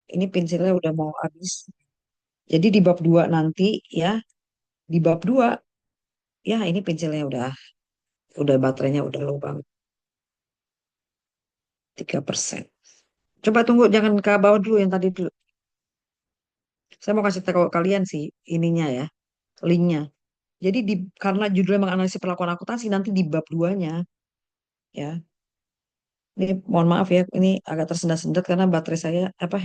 Ini pensilnya udah mau habis. Jadi di bab 2 nanti ya, di bab 2 ya ini pensilnya udah baterainya udah low banget, 3%. Coba tunggu, jangan ke bawah dulu yang tadi dulu. Saya mau kasih tahu kalian sih ininya ya, linknya. Jadi karena judulnya menganalisis perlakuan akuntansi nanti di bab 2-nya ya. Ini mohon maaf ya, ini agak tersendat-sendat karena baterai saya apa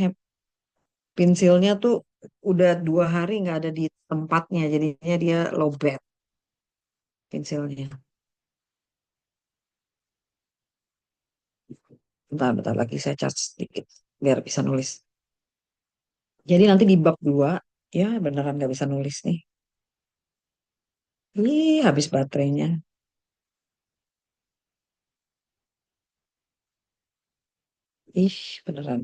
pensilnya tuh udah 2 hari nggak ada di tempatnya, jadinya dia lowbat pensilnya. Bentar lagi saya charge sedikit biar bisa nulis. Jadi nanti di bab 2 ya beneran nggak bisa nulis nih. Ih, habis baterainya. Ih, beneran.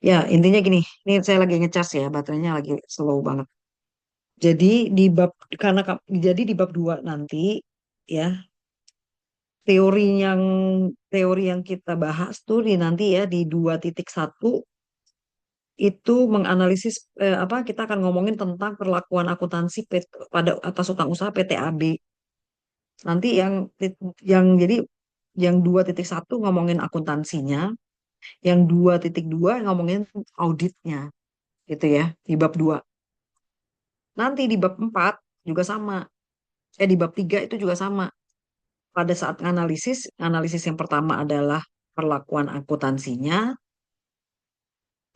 Ya, intinya gini, ini saya lagi ngecas ya, baterainya lagi slow banget. Jadi di bab karena jadi di bab 2 nanti ya, teori yang teori yang kita bahas tuh di nanti ya di 2.1 itu menganalisis apa kita akan ngomongin tentang perlakuan akuntansi pada atas utang usaha PT AB. Nanti yang jadi yang 2.1 ngomongin akuntansinya, yang 2.2 ngomongin auditnya gitu ya di bab 2. Nanti di bab 4 juga sama. Di bab 3 itu juga sama. Pada saat analisis, analisis yang pertama adalah perlakuan akuntansinya,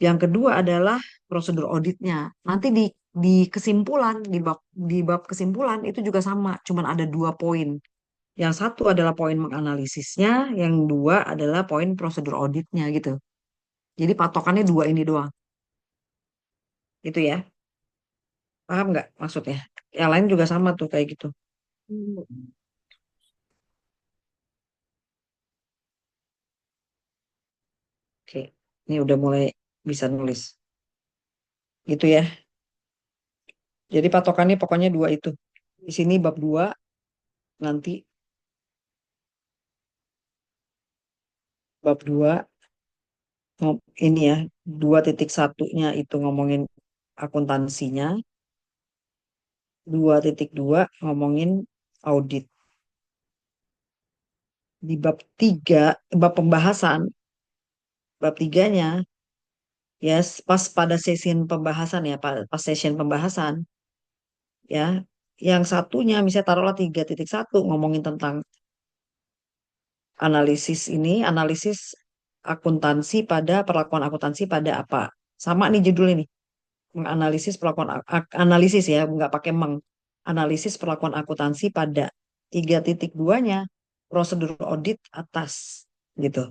yang kedua adalah prosedur auditnya. Nanti di kesimpulan, di bab kesimpulan itu juga sama, cuman ada 2 poin. Yang satu adalah poin menganalisisnya, yang dua adalah poin prosedur auditnya gitu. Jadi patokannya dua ini doang, gitu ya. Paham nggak maksudnya? Yang lain juga sama tuh kayak gitu. Oke, ini udah mulai bisa nulis. Gitu ya. Jadi patokannya pokoknya dua itu. Di sini bab 2 nanti bab 2 ini ya 2.1-nya itu ngomongin akuntansinya, 2.2 ngomongin audit. Di bab 3 bab pembahasan, bab tiganya ya pas pada sesi pembahasan ya, pas session pembahasan ya, yang satunya misalnya taruhlah 3.1 ngomongin tentang analisis akuntansi pada perlakuan akuntansi pada apa. Sama nih judulnya nih, menganalisis perlakuan analisis ya, nggak pakai analisis perlakuan akuntansi pada 3.2-nya prosedur audit atas gitu.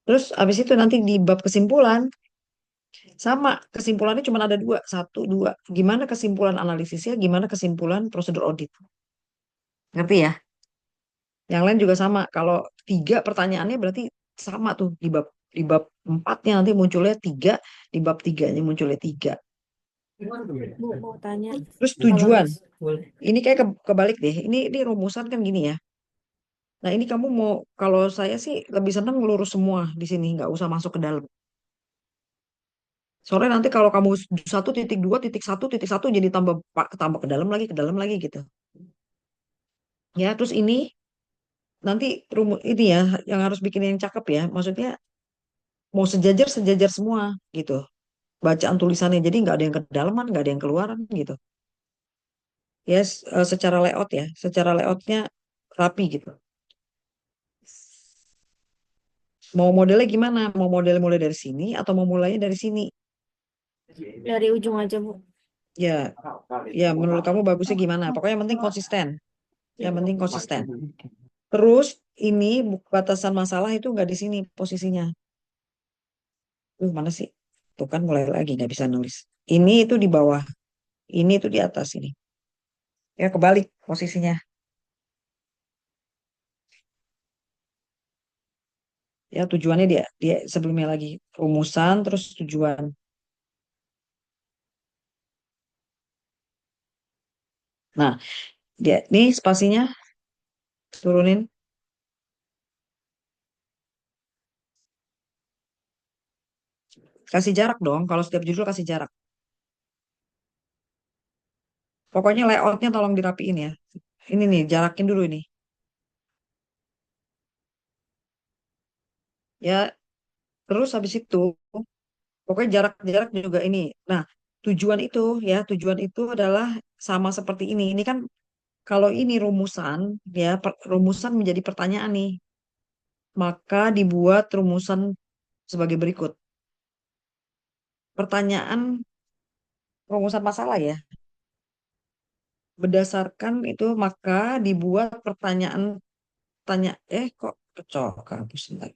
Terus habis itu nanti di bab kesimpulan sama, kesimpulannya cuma ada dua, satu dua. Gimana kesimpulan analisisnya, gimana kesimpulan prosedur audit. Ngerti ya? Yang lain juga sama. Kalau tiga pertanyaannya berarti sama tuh di bab empatnya nanti munculnya tiga, di bab tiganya munculnya tiga. Bu, mau tanya. Terus Kalau tujuan. mis Ini kayak kebalik deh. Ini rumusan kan gini ya. Nah ini kamu mau, kalau saya sih lebih seneng lurus semua di sini, nggak usah masuk ke dalam. Soalnya nanti kalau kamu 1.2.1.1 jadi tambah ke dalam lagi gitu. Ya, terus ini nanti rumus ini ya yang harus bikin yang cakep ya. Maksudnya mau sejajar sejajar semua gitu. Bacaan tulisannya jadi nggak ada yang kedalaman, nggak ada yang keluaran gitu. Ya, secara layout ya, secara layoutnya rapi gitu. Mau modelnya gimana? Mau model mulai dari sini atau mau mulainya dari sini? dari ujung aja, Bu. Ya, ya menurut kamu bagusnya gimana? Pokoknya yang penting konsisten. Yang penting konsisten. Terus ini batasan masalah itu nggak di sini posisinya. Mana sih? Tuh kan mulai lagi nggak bisa nulis. Ini itu di bawah, ini itu di atas ini. Ya kebalik posisinya. Ya tujuannya dia dia sebelumnya lagi rumusan terus tujuan. Nah, dia nih spasinya turunin, kasih jarak dong. Kalau setiap judul kasih jarak. Pokoknya layoutnya tolong dirapiin ya. Ini nih, jarakin dulu ini. Ya, terus habis itu, pokoknya jarak-jarak juga ini. Nah, tujuan itu adalah sama seperti ini. Ini kan kalau ini rumusan, ya, rumusan menjadi pertanyaan nih. Maka dibuat rumusan sebagai berikut. Pertanyaan rumusan masalah ya. Berdasarkan itu maka dibuat pertanyaan tanya kok kecok kampus bentar.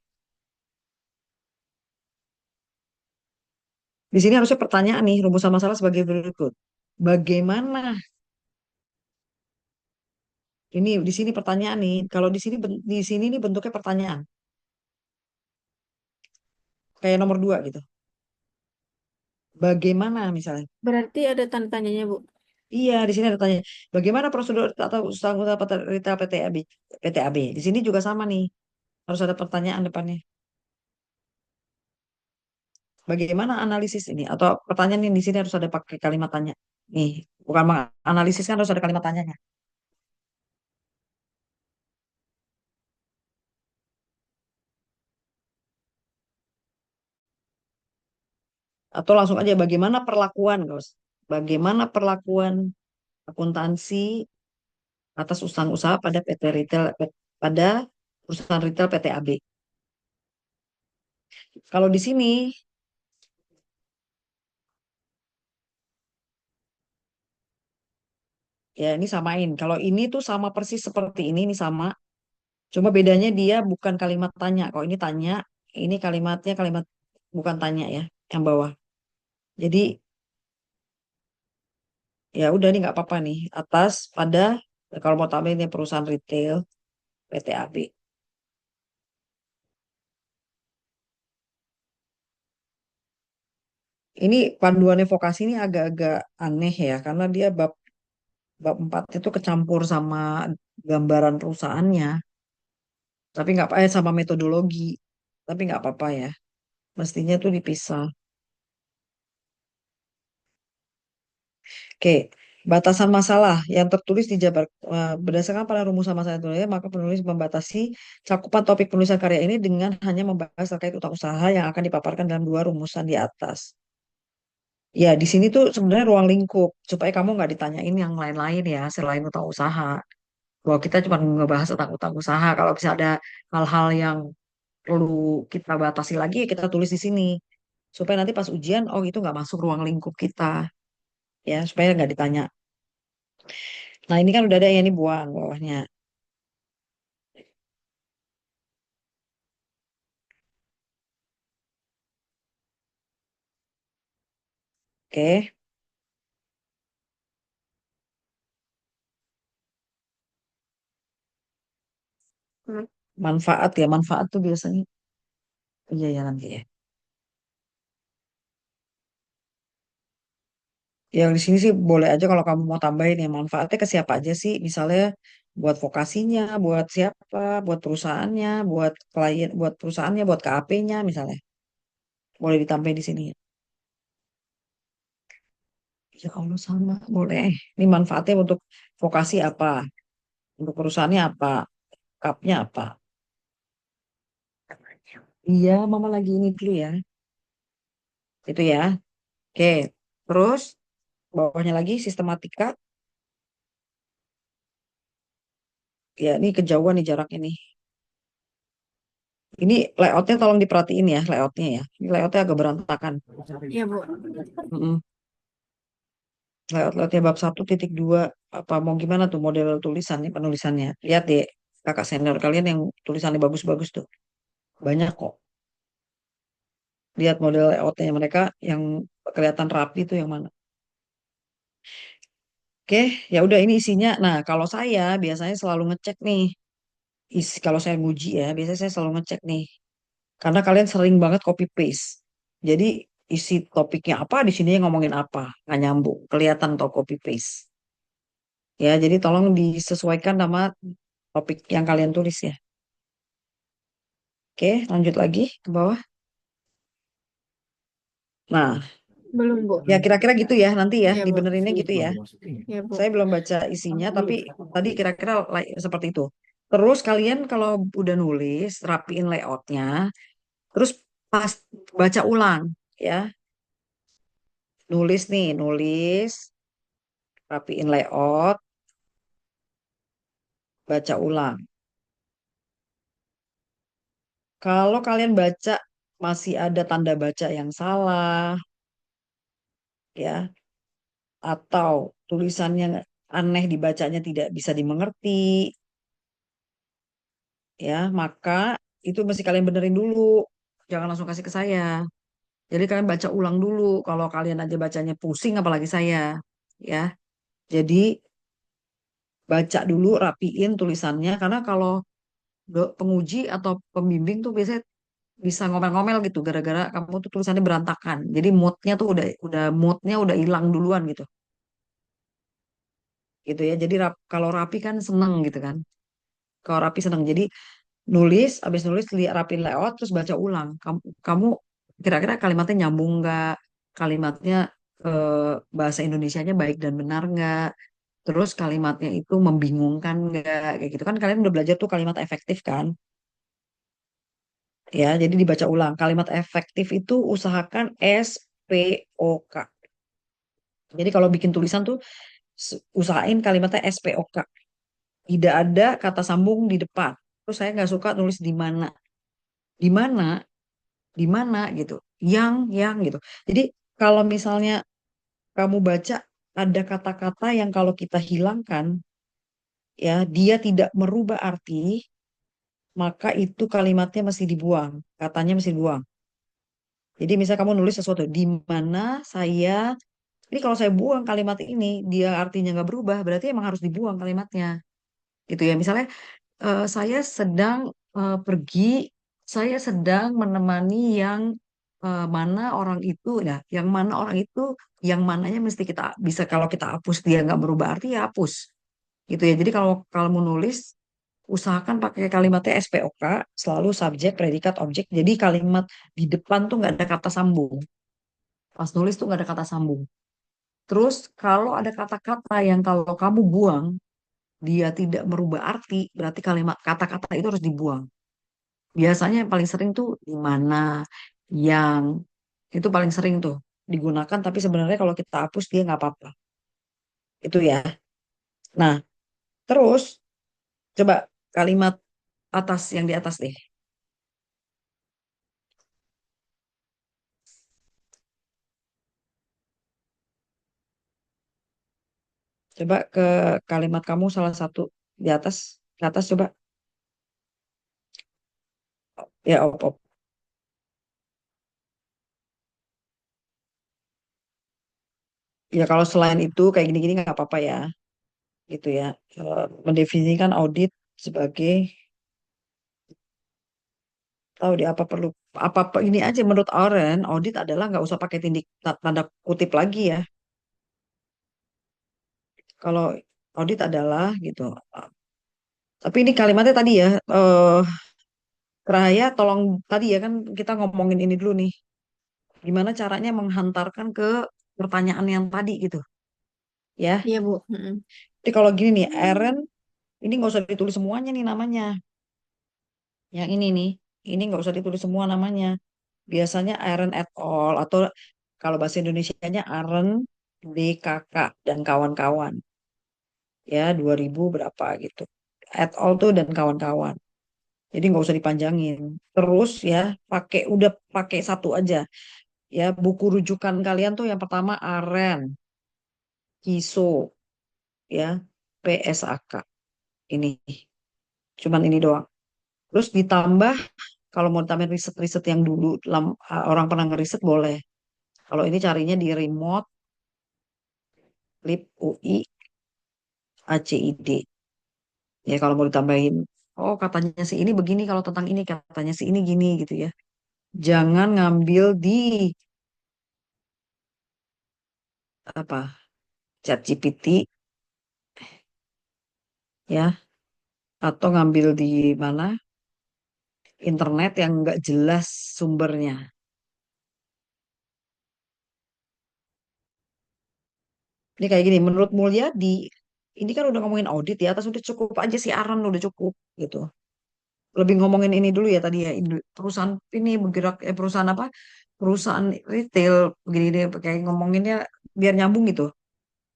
Di sini harusnya pertanyaan nih rumusan masalah sebagai berikut. Bagaimana ini di sini pertanyaan nih. Kalau di sini di sini nih bentuknya pertanyaan kayak nomor 2 gitu. Bagaimana misalnya? Berarti ada tanda tanyanya, Bu. Iya, di sini ada tanya. Bagaimana prosedur atau usaha usaha retail PTAB? PTAB. Di sini juga sama nih. Harus ada pertanyaan depannya. Bagaimana analisis ini? Atau pertanyaan ini di sini harus ada pakai kalimat tanya. Nih, bukan analisis kan harus ada kalimat tanyanya. Atau langsung aja bagaimana perlakuan, Guys? Bagaimana perlakuan akuntansi atas usaha-usaha pada PT retail pada perusahaan retail PTAB. Kalau di sini ya ini samain. Kalau ini tuh sama persis seperti ini sama. Cuma bedanya dia bukan kalimat tanya. Kalau ini tanya, ini kalimatnya kalimat bukan tanya ya, yang bawah. Jadi ya udah nih nggak apa-apa nih. Atas pada kalau mau tambahin ini perusahaan retail PTAB. Ini panduannya vokasi ini agak-agak aneh ya, karena dia bab bab 4 itu kecampur sama gambaran perusahaannya, tapi nggak apa sama metodologi, tapi nggak apa-apa ya. Mestinya tuh dipisah. Oke, batasan masalah yang tertulis di Jabar berdasarkan pada rumusan masalah itu maka penulis membatasi cakupan topik penulisan karya ini dengan hanya membahas terkait utang usaha yang akan dipaparkan dalam dua rumusan di atas. Ya, di sini tuh sebenarnya ruang lingkup supaya kamu nggak ditanyain yang lain-lain ya selain utang usaha. Bahwa kita cuma ngebahas tentang utang usaha. Kalau bisa ada hal-hal yang perlu kita batasi lagi, ya kita tulis di sini supaya nanti pas ujian, oh itu nggak masuk ruang lingkup kita, ya supaya nggak ditanya. Nah ini kan udah ada yang ini buang bawahnya. Oke, Hmm. manfaat ya manfaat tuh biasanya. Iya ya nanti ya. Yang di sini sih boleh aja kalau kamu mau tambahin ya manfaatnya ke siapa aja sih. Misalnya buat vokasinya, buat siapa, buat perusahaannya, buat klien, buat perusahaannya, buat KAP-nya misalnya. Boleh ditambahin di sini ya. Ya Allah sama, boleh. Ini manfaatnya untuk vokasi apa? Untuk perusahaannya apa? Kapnya apa? Iya, Mama lagi ini dulu ya. Itu ya. Oke. Terus bawahnya lagi sistematika. Ya, ini kejauhan nih jaraknya nih. Ini layoutnya tolong diperhatiin ya, layoutnya ya. Ini layoutnya agak berantakan. Iya, Bu. Mm-mm. Layoutnya bab 1.2 apa mau gimana tuh model tulisannya, penulisannya. Lihat deh, kakak senior kalian yang tulisannya bagus-bagus tuh. Banyak kok. Lihat model layoutnya mereka yang kelihatan rapi itu yang mana. Oke, ya udah ini isinya. Nah, kalau saya biasanya selalu ngecek nih. Kalau saya nguji ya, biasanya saya selalu ngecek nih. Karena kalian sering banget copy paste. Jadi isi topiknya apa di sini ngomongin apa, nggak nyambung. Kelihatan atau copy paste. Ya, jadi tolong disesuaikan sama topik yang kalian tulis ya. Oke, lanjut lagi ke bawah. Nah, Belum, Bu. ya kira-kira gitu ya nanti ya, Ya, Bu. dibenerinnya gitu ya. Ya, Bu. Saya belum baca isinya, tapi tadi kira-kira seperti itu. Terus kalian kalau udah nulis, rapiin layoutnya, terus pas baca ulang ya. Nulis nih, nulis, rapiin layout, baca ulang. Kalau kalian baca masih ada tanda baca yang salah, ya, atau tulisannya aneh dibacanya tidak bisa dimengerti, ya, maka itu mesti kalian benerin dulu. Jangan langsung kasih ke saya. Jadi kalian baca ulang dulu. Kalau kalian aja bacanya pusing, apalagi saya, ya. Jadi baca dulu, rapiin tulisannya. Karena kalau penguji atau pembimbing tuh biasanya bisa ngomel-ngomel gitu gara-gara kamu tuh tulisannya berantakan. Jadi moodnya tuh moodnya udah hilang duluan gitu. Gitu ya. Jadi kalau rapi kan seneng gitu kan. Kalau rapi seneng. Jadi nulis, habis nulis rapin layout terus baca ulang. Kamu kira-kira kalimatnya nyambung nggak? Kalimatnya bahasa Indonesianya baik dan benar nggak? Terus kalimatnya itu membingungkan nggak? Kayak gitu kan kalian udah belajar tuh kalimat efektif kan? Ya, jadi dibaca ulang. Kalimat efektif itu usahakan SPOK. Jadi kalau bikin tulisan tuh usahain kalimatnya SPOK. Tidak ada kata sambung di depan. Terus saya nggak suka nulis di mana, di mana gitu. Yang gitu. Jadi kalau misalnya kamu baca ada kata-kata yang kalau kita hilangkan, ya dia tidak merubah arti, maka itu kalimatnya mesti dibuang. Katanya mesti dibuang. Jadi misalnya kamu nulis sesuatu, di mana saya, ini kalau saya buang kalimat ini, dia artinya nggak berubah, berarti emang harus dibuang kalimatnya. Gitu ya. Misalnya saya sedang pergi, saya sedang menemani yang mana orang itu, ya, yang mana orang itu, yang mananya mesti kita bisa kalau kita hapus dia nggak berubah arti ya hapus, gitu ya. Jadi kalau kalau mau nulis usahakan pakai kalimatnya SPOK, selalu subjek, predikat, objek. Jadi kalimat di depan tuh nggak ada kata sambung. Pas nulis tuh nggak ada kata sambung. Terus kalau ada kata-kata yang kalau kamu buang dia tidak merubah arti, berarti kalimat kata-kata itu harus dibuang. Biasanya yang paling sering tuh di mana, yang itu paling sering tuh digunakan, tapi sebenarnya kalau kita hapus dia nggak apa-apa. Itu ya. Nah, terus coba kalimat atas yang di atas deh. Coba ke kalimat kamu salah satu di atas, ke atas coba. Ya, op. Ya kalau selain itu kayak gini-gini nggak apa-apa ya, gitu ya. Mendefinisikan audit sebagai tahu di apa perlu apa ini aja menurut Oren audit adalah nggak usah pakai tanda kutip lagi ya. Kalau audit adalah gitu. Tapi ini kalimatnya tadi ya, Kerahaya tolong tadi ya kan kita ngomongin ini dulu nih. Gimana caranya menghantarkan ke pertanyaan yang tadi gitu ya. Iya, Bu. Mm-mm. Jadi kalau gini nih, Eren ini nggak usah ditulis semuanya nih namanya. Yang ini nih, ini nggak usah ditulis semua namanya. Biasanya Eren et al. Atau kalau bahasa Indonesianya Aren DKK dan kawan-kawan. Ya 2000 berapa gitu. Et al tuh dan kawan-kawan. Jadi nggak usah dipanjangin. Terus ya udah pakai satu aja. Ya buku rujukan kalian tuh yang pertama Aren, Kiso, ya PSAK. Ini cuman ini doang. Terus ditambah kalau mau tambahin riset-riset yang dulu orang pernah ngeriset boleh. Kalau ini carinya di remote lib UI ACID. Ya kalau mau ditambahin, oh katanya si ini begini kalau tentang ini katanya si ini gini gitu ya. Jangan ngambil di apa ChatGPT ya, atau ngambil di mana internet yang nggak jelas sumbernya. Ini kayak gini, menurut Mulyadi, ini kan udah ngomongin audit ya, atas udah cukup aja siaran udah cukup gitu. Lebih ngomongin ini dulu ya tadi ya, perusahaan ini bergerak, perusahaan apa? Perusahaan retail begini deh, kayak ngomonginnya biar nyambung gitu.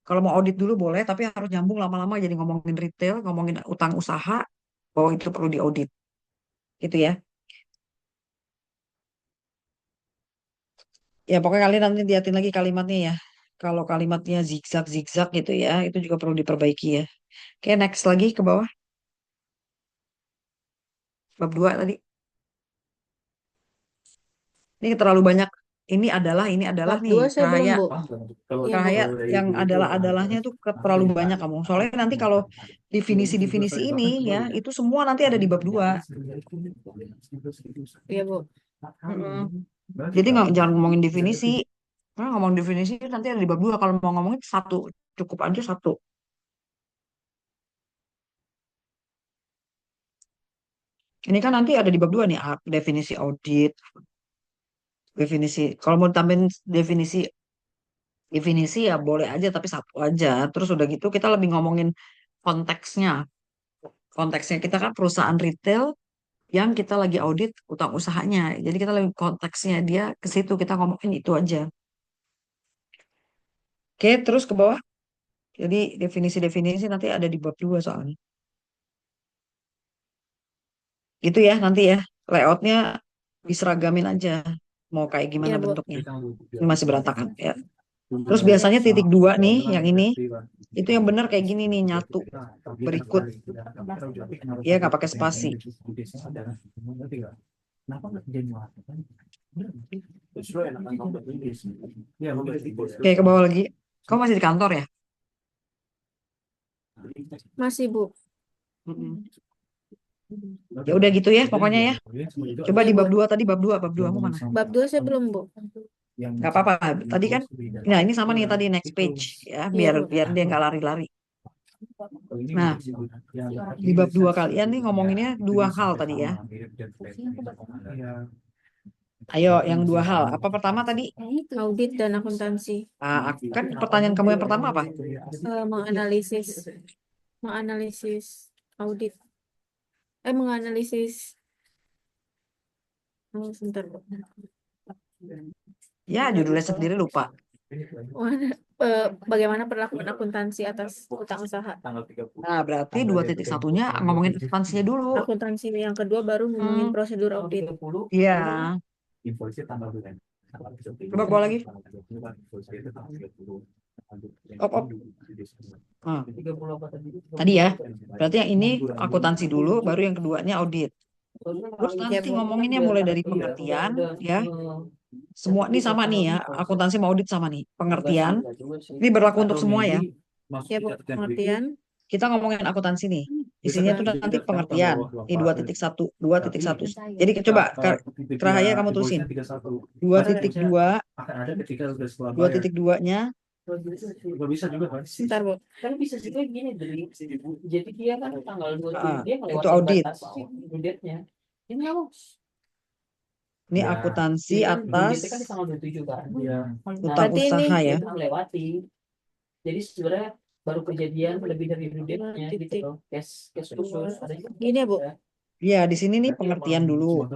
Kalau mau audit dulu boleh, tapi harus nyambung lama-lama jadi ngomongin retail, ngomongin utang usaha, bahwa itu perlu diaudit, gitu ya. Ya pokoknya kalian nanti liatin lagi kalimatnya ya. Kalau kalimatnya zigzag-zigzag gitu ya, itu juga perlu diperbaiki ya. Oke, next lagi ke bawah. Bab 2 tadi. Ini terlalu banyak. Ini adalah Bab nih, 2 saya belum, Cahaya. Bu. Iya, Bu. Cahaya yang adalah-adalahnya tuh terlalu banyak kamu. Soalnya nanti kalau definisi-definisi ini ya, itu semua nanti ada di bab 2. Iya, Bu. Mm-mm. Jadi jangan ngomongin definisi. Nah, ngomong definisi nanti ada di bab 2. Kalau mau ngomongin satu, cukup aja satu. Ini kan nanti ada di bab 2 nih, definisi audit, definisi. Kalau mau tambahin definisi definisi ya boleh aja tapi satu aja. Terus udah gitu kita lebih ngomongin konteksnya. Konteksnya kita kan perusahaan retail yang kita lagi audit utang usahanya. Jadi kita lebih konteksnya dia ke situ kita ngomongin itu aja. Oke, terus ke bawah. Jadi definisi-definisi nanti ada di bab 2 soalnya. Gitu ya nanti ya. Layoutnya diseragamin aja. Mau kayak gimana Iya, Bu. bentuknya. Ini masih berantakan ya. Terus biasanya titik 2 nih, yang ini, itu yang benar kayak gini nih, nyatu. Berikut. Ya nggak pakai spasi. Oke, ke bawah lagi. Kamu masih di kantor ya? Masih, Bu. Mm-mm. Ya udah gitu ya pokoknya ya. Coba Iya, di Bu. bab 2 tadi, bab 2 mau mana? Bab 2 saya belum, Bu. Nggak apa-apa. Tadi kan, nah ini sama nih tadi next page ya, Iya, biar Bu. biar dia nggak lari-lari. Nah, di bab 2 kalian nih ngomonginnya dua hal tadi ya. Ayo, yang dua hal. Apa pertama tadi? Audit dan akuntansi. Kan pertanyaan kamu yang pertama apa? Menganalisis. Menganalisis audit. Menganalisis. Oh, sebentar, Bu. Ya, judulnya sendiri lupa. Bagaimana perlakuan akuntansi atas utang usaha. Nah, berarti 2.1-nya ngomongin akuntansinya dulu. Akuntansi yang kedua baru ngomongin Hmm, prosedur audit. iya. Coba ke bawah lagi. Op, op. Nah, tadi ya. Berarti yang ini akuntansi dulu, baru yang keduanya audit. Terus Ya, nanti Bu. ngomonginnya mulai dari pengertian, ya. Semua ini sama nih ya, akuntansi sama audit sama nih. Pengertian, ini berlaku untuk semua ya. Ya, Bu. Pengertian. Kita ngomongin akuntansi nih. Di sini tuh nanti pengertian. Di 2.1, 2.1. Jadi coba, Rahaya kamu tulisin. 2.2, 2.2-nya, Bentar, Bu. itu audit. Ini akuntansi atas utang Berarti ini usaha ya. gini ya, Bu. Ya, di sini nih pengertian dulu.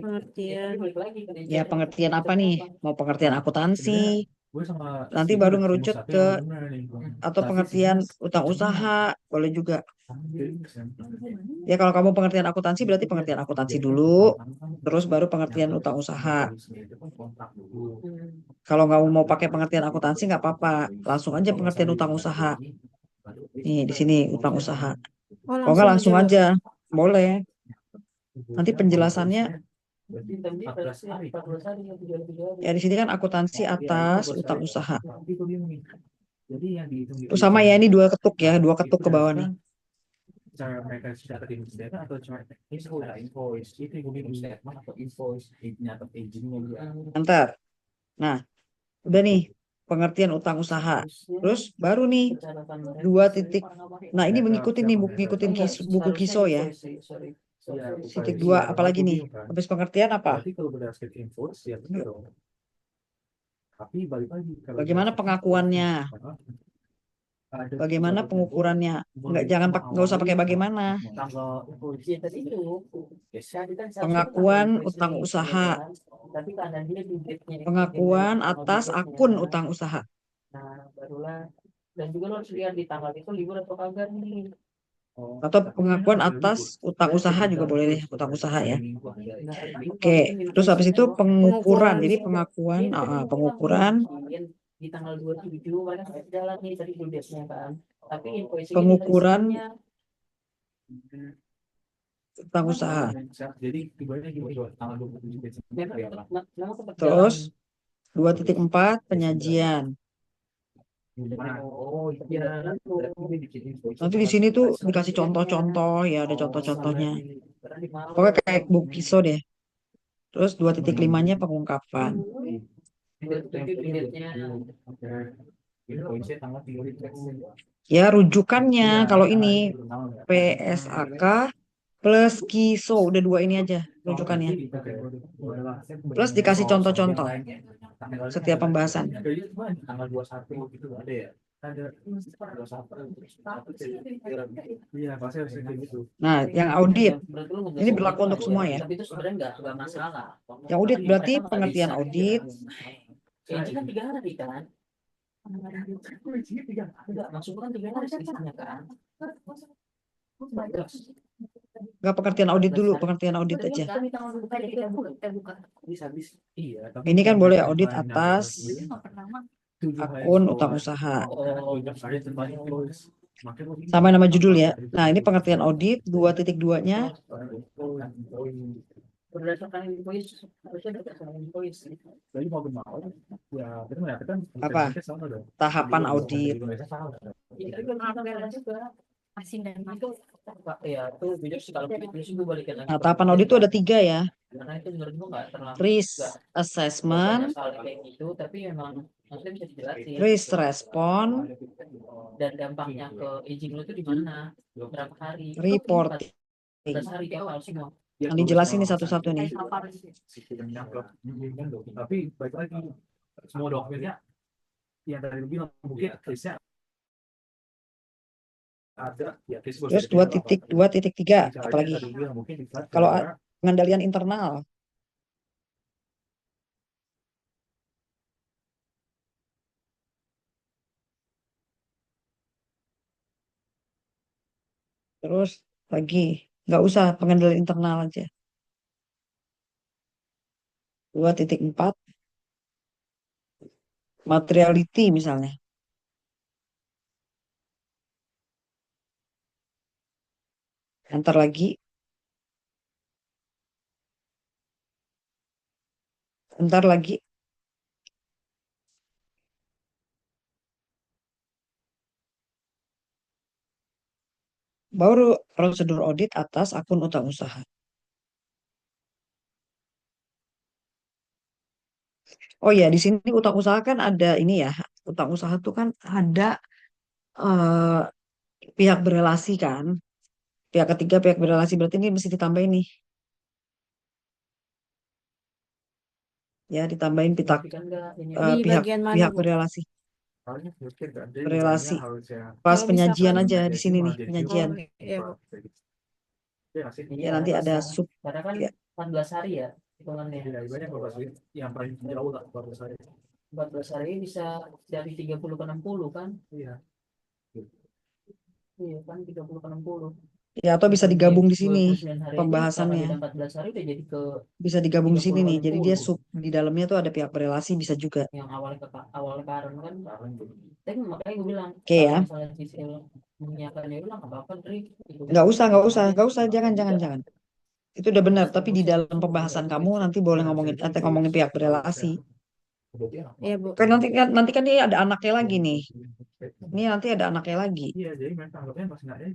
Pengertian. Ya, pengertian apa nih? Mau pengertian akuntansi, nanti baru ngerucut ke atau pengertian utang usaha, boleh juga. Ya, kalau kamu pengertian akuntansi berarti pengertian akuntansi dulu, terus baru pengertian utang usaha. Kalau nggak mau pakai pengertian akuntansi nggak apa-apa, langsung aja pengertian utang usaha. Nih, di sini utang usaha. Oh, Kalau nggak langsung langsung aja, Bu. aja, boleh. Nanti penjelasannya ya di sini kan akuntansi atas utang usaha. Terus sama ya ini dua ketuk ya, dua ketuk ke bawah nih. Ntar. Nah, udah nih. pengertian utang usaha. Terus baru nih dua titik. Nah ini mengikuti nih ngikutin buku Kiso ya. Titik dua apalagi nih? Habis pengertian apa? Berarti kalau berdasarkan invoice ya benar dong. Tapi balik lagi kalau Bagaimana berdasarkan pengakuannya? ada Bagaimana pengukurannya? Nggak usah pakai bagaimana. tanggal invoice tadi itu biasanya kan Pengakuan utang usaha. tapi karena dia di date-nya itu Pengakuan atas akun utang usaha. nah barulah dan juga lo harus lihat di tanggal itu libur atau kagak nih. Atau pengakuan atas utang usaha juga boleh deh, utang usaha ya. Oke, terus habis itu pengukuran. Jadi pengakuan, pengukuran, di tanggal 27 mereka sudah jalan nih tadi due date-nya kan. Tapi invoice pengukuran utang usaha. jadi tibanya gitu tanggal 27 Desember ya Pak. Terus 2.4 penyajian. Oh iya. Nanti di sini tuh dikasih contoh-contoh ya, ada contoh-contohnya. Pokoknya kayak buku Kiso deh. Terus 2.5-nya pengungkapan. Ya rujukannya kalau ini PSAK plus Kiso udah dua ini aja rujukannya. Plus dikasih contoh-contoh setiap pembahasan. Tanggal 21 gitu ada ya? Ada 21. Iya, pasti harus kayak gitu. Nah, yang audit ini berlaku untuk semua ya. Tapi itu sebenarnya nggak masalah. Yang audit berarti pengertian audit. Ini kan 3 hari kan? Enggak, maksudnya kan 3 hari sisanya kan? Nggak pengertian audit dulu, pengertian audit aja. Bisa. Iya, tapi Ini kan boleh audit atas tujuh akun hari utang usaha. Oh, saya terbanyak terus. Sama nama judul ya. Nah, ini pengertian audit 2.2-nya Berdasarkan invoice, harusnya berdasarkan invoice. Jadi mau bermau, ya benar ya kan? apa? Tahapan audit. Iya, itu kan juga. Asin dan itu ya itu beda sih kalau begitu sih gue balikin lagi. Nah, tahapan audit itu ada 3 ya. Karena itu menurut gue nggak terlalu Risk assessment, soal kayak gitu, tapi memang maksudnya bisa dijelasin. risk respon, Dan dampaknya ke aging lu itu di mana? Berapa hari? reporting. 14 hari di awal sih mau. Yang dijelasin nih satu-satu nih. Tapi baik lagi semua dokumennya yang tadi bilang mungkin case-nya ada ya case Terus 2.2.3 apalagi? Kalau pengendalian internal. Terus lagi nggak usah pengendalian internal aja. 2.4 materiality misalnya. Ntar lagi. Ntar lagi. Baru prosedur audit atas akun utang usaha. Oh ya, di sini utang usaha kan ada ini ya. Utang usaha tuh kan ada eh, pihak berelasi kan. Pihak ketiga, pihak berelasi. Berarti ini mesti ditambahin nih. Ya, ditambahin Di pihak bagian mana, pihak Bu? berelasi. Berelasi. Kalau Pas Kalau penyajian misalkan- aja di sini nih, penyajian. Oh, iya, Bu. Ya nanti ada sub. Karena kan Ya. 14 hari ya hitungannya. Yang paling jauh lah 14 hari. 14 hari bisa dari 30 ke 60 kan? Iya. Iya kan 30 ke 60. Ya atau bisa digabung di sini 29 hari aja, pembahasannya. kalau beda 14 hari udah jadi ke Bisa digabung di sini 30 nih. ke Jadi dia 60. sub di dalamnya tuh ada pihak berelasi bisa juga. Yang awalnya Karen kan. Tapi makanya gue bilang Oke ya. kalau misalnya Sisil menyiapkan dia bilang apa-apa Dri. Nggak usah, jangan. Itu udah benar. Tapi di dalam pembahasan kamu nanti boleh ngomongin pihak berelasi. Iya, Bu. Kan nanti kan dia ada anaknya lagi nih. Ini nanti ada anaknya lagi. Iya, jadi mereka anggapnya pas nggak ada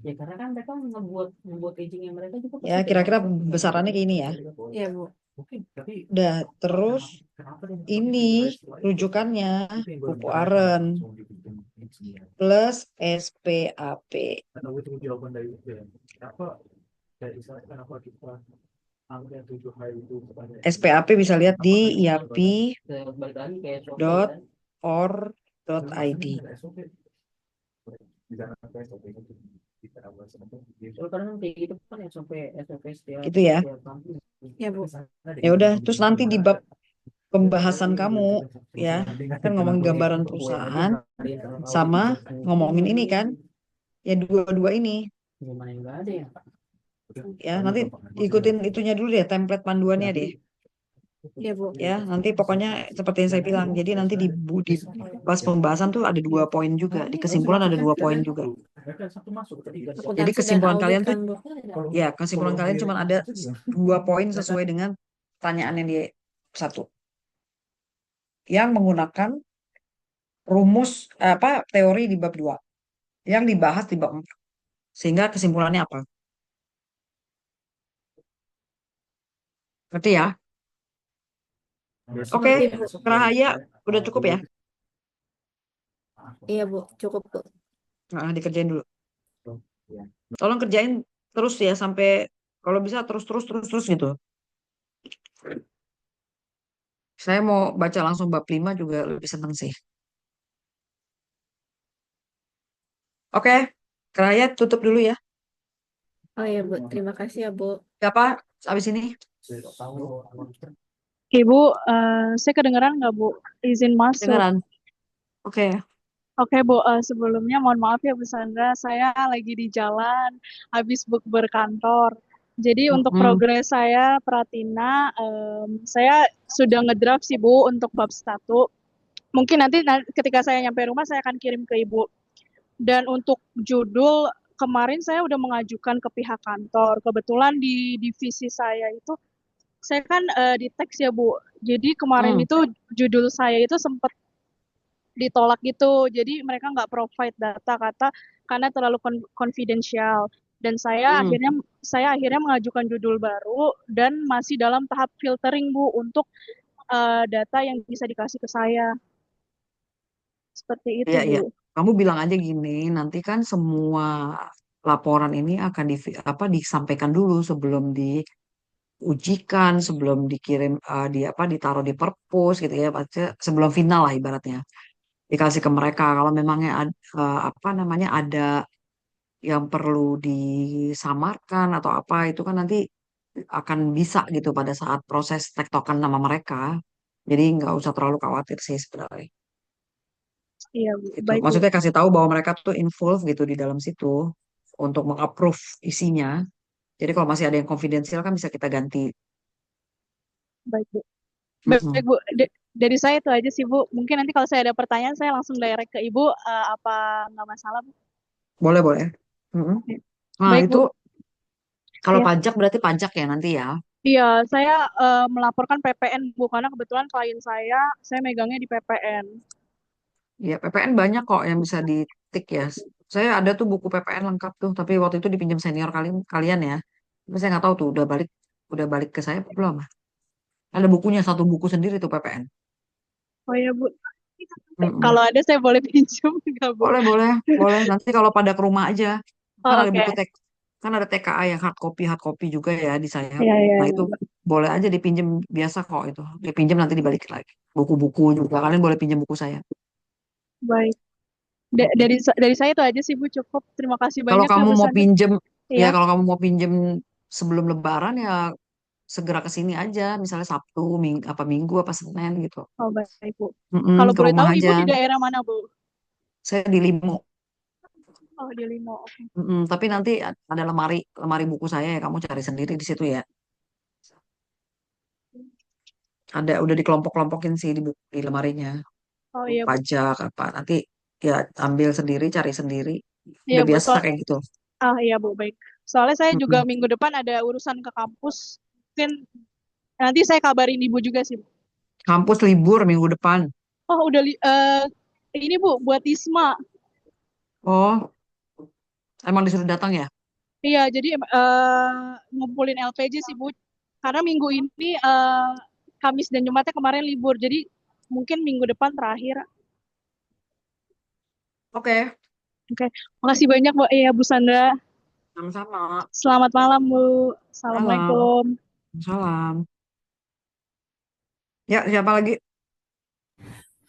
ya karena kan mereka membuat agingnya mereka juga Ya kira-kira besarannya kayak ini ya. Iya, Bu. Mungkin, tapi Udah, terus kenapa dia ini rujukannya itu yang gue buku bilang aren langsung dibikin semua. plus SPAP. Atau itu jawaban dari UPN. Kenapa dari sana kenapa kita ambil 7 hari itu kepada SPAP bisa lihat di apakah itu iapi.or.id. balik lagi kayak SOP kan? Ada SOP. Di sana ada SOP itu kita awal sebenarnya. Kalau karena kayak gitu kan SOP setiap Gitu ya. kampus. Ya, Bu. Ya udah, terus nanti di bab pembahasan kamu ya, kan ngomongin gambaran perusahaan sama ngomongin ini kan, ya dua-dua ini Gimana yang nggak ada ya? ya. Nanti ikutin itunya dulu deh, template panduannya deh. Ya, Bu. Ya, nanti pokoknya seperti yang saya bilang. Jadi nanti di pas pembahasan tuh ada 2 poin juga. Di kesimpulan ada 2 poin juga. Jadi Akuntansi dan kesimpulan audit kalian tuh, kan, Bu. ya kesimpulan kalian cuma ada 2 poin sesuai dengan pertanyaan yang di satu. Yang menggunakan rumus apa teori di bab 2. Yang dibahas di bab 4. Sehingga kesimpulannya apa? Ngerti ya? Oke, Ngerti, Bu. Rahaya udah cukup ya? Iya, Bu. Cukup, Bu. Nah, dikerjain dulu. Tolong kerjain terus ya sampai kalau bisa terus gitu. Saya mau baca langsung bab 5 juga lebih seneng sih. Oke, Keraya tutup dulu ya. Oh iya, Bu. Terima kasih ya, Bu. Siapa abis ini? Ibu, saya kedengeran nggak Bu? Izin masuk. Dengeran. Oke. Oke Bu, sebelumnya mohon maaf ya Bu Sandra, saya lagi di jalan, habis berkantor. Jadi untuk Mm-mm. progres saya, Pratina, saya sudah ngedraft sih Bu untuk bab 1. Mungkin nanti ketika saya nyampe rumah, saya akan kirim ke Ibu. Dan untuk judul, kemarin saya udah mengajukan ke pihak kantor. Kebetulan di divisi saya itu, saya kan di teks ya Bu. Jadi kemarin Mm. itu judul saya itu sempat ditolak gitu. Jadi mereka nggak provide data kata karena terlalu confidential. Dan Mm. saya akhirnya mengajukan judul baru dan masih dalam tahap filtering Bu untuk data yang bisa dikasih ke saya. Seperti itu Iya, iya. Bu. Kamu bilang aja gini, nanti kan semua laporan ini akan disampaikan dulu sebelum diujikan, sebelum dikirim ditaruh di perpus gitu ya, sebelum final lah ibaratnya. Dikasih ke mereka kalau memangnya apa namanya ada yang perlu disamarkan atau apa itu kan nanti akan bisa gitu pada saat proses tektokan sama mereka. Jadi nggak usah terlalu khawatir sih sebenarnya. Iya Bu. Itu Baik Bu. maksudnya kasih tahu bahwa mereka tuh involved gitu di dalam situ untuk mengapprove isinya. Jadi kalau masih ada yang konfidensial kan bisa kita ganti. Baik Bu. Baik Mm-mm. Bu. Dari saya itu aja sih Bu. Mungkin nanti kalau saya ada pertanyaan saya langsung direct ke Ibu. Apa nggak masalah Bu? Boleh boleh. Mm-mm. Nah Baik itu Bu. kalau Ya. pajak berarti pajak ya nanti ya. Iya, saya melaporkan PPN Bu karena kebetulan klien saya megangnya di PPN. Ya, PPN banyak kok yang bisa ditik ya. Saya ada tuh buku PPN lengkap tuh, tapi waktu itu dipinjam senior kalian ya. Tapi saya nggak tahu tuh udah balik ke saya apa belum. Ada bukunya satu buku sendiri tuh PPN. Oh ya Bu, Mm-mm. kalau ada saya boleh pinjam nggak Bu? Boleh boleh boleh. Nanti kalau pada ke rumah aja, kan Oh, ada oke. buku kan ada TKA yang hard copy juga ya di saya. Iya, iya, Nah itu iya. boleh aja dipinjam biasa kok itu. Dipinjam nanti dibalik lagi. Buku-buku juga kalian boleh pinjam buku saya. Baik. Mm-mm. Dari saya itu aja sih Bu, cukup. Terima kasih Kalau banyak ya kamu Bu mau Sandra. pinjem, ya Iya. kalau kamu mau pinjem sebelum Lebaran ya segera ke sini aja, misalnya Sabtu, Minggu apa Senin gitu. Oh, baik Bu. Mm-mm, Kalau ke boleh rumah tahu Ibu aja. di daerah mana Bu? Saya di Limo. Oh, di Limo. Oke. Mm-mm, tapi nanti ada lemari buku saya ya, kamu cari sendiri di situ ya. Ada udah dikelompok-kelompokin sih di lemarinya. Oh iya Bu. Pajak apa nanti ya ambil sendiri, cari sendiri. Iya Udah Bu. biasa kayak gitu. Iya Bu, baik. Soalnya saya juga Mm-mm. minggu depan ada urusan ke kampus. Mungkin nanti saya kabarin Ibu juga sih Bu. Kampus libur minggu depan. Oh, ini Bu buat Isma. Oh, emang disuruh datang ya? Iya, jadi ngumpulin LPG sih Bu. karena minggu ini Kamis dan Jumatnya kemarin libur, jadi mungkin minggu depan terakhir. Oke, Oke, makasih banyak Bu, ya Bu Sandra. sama-sama. Selamat malam Bu. Malam. Assalamualaikum. Salam. Ya, siapa lagi?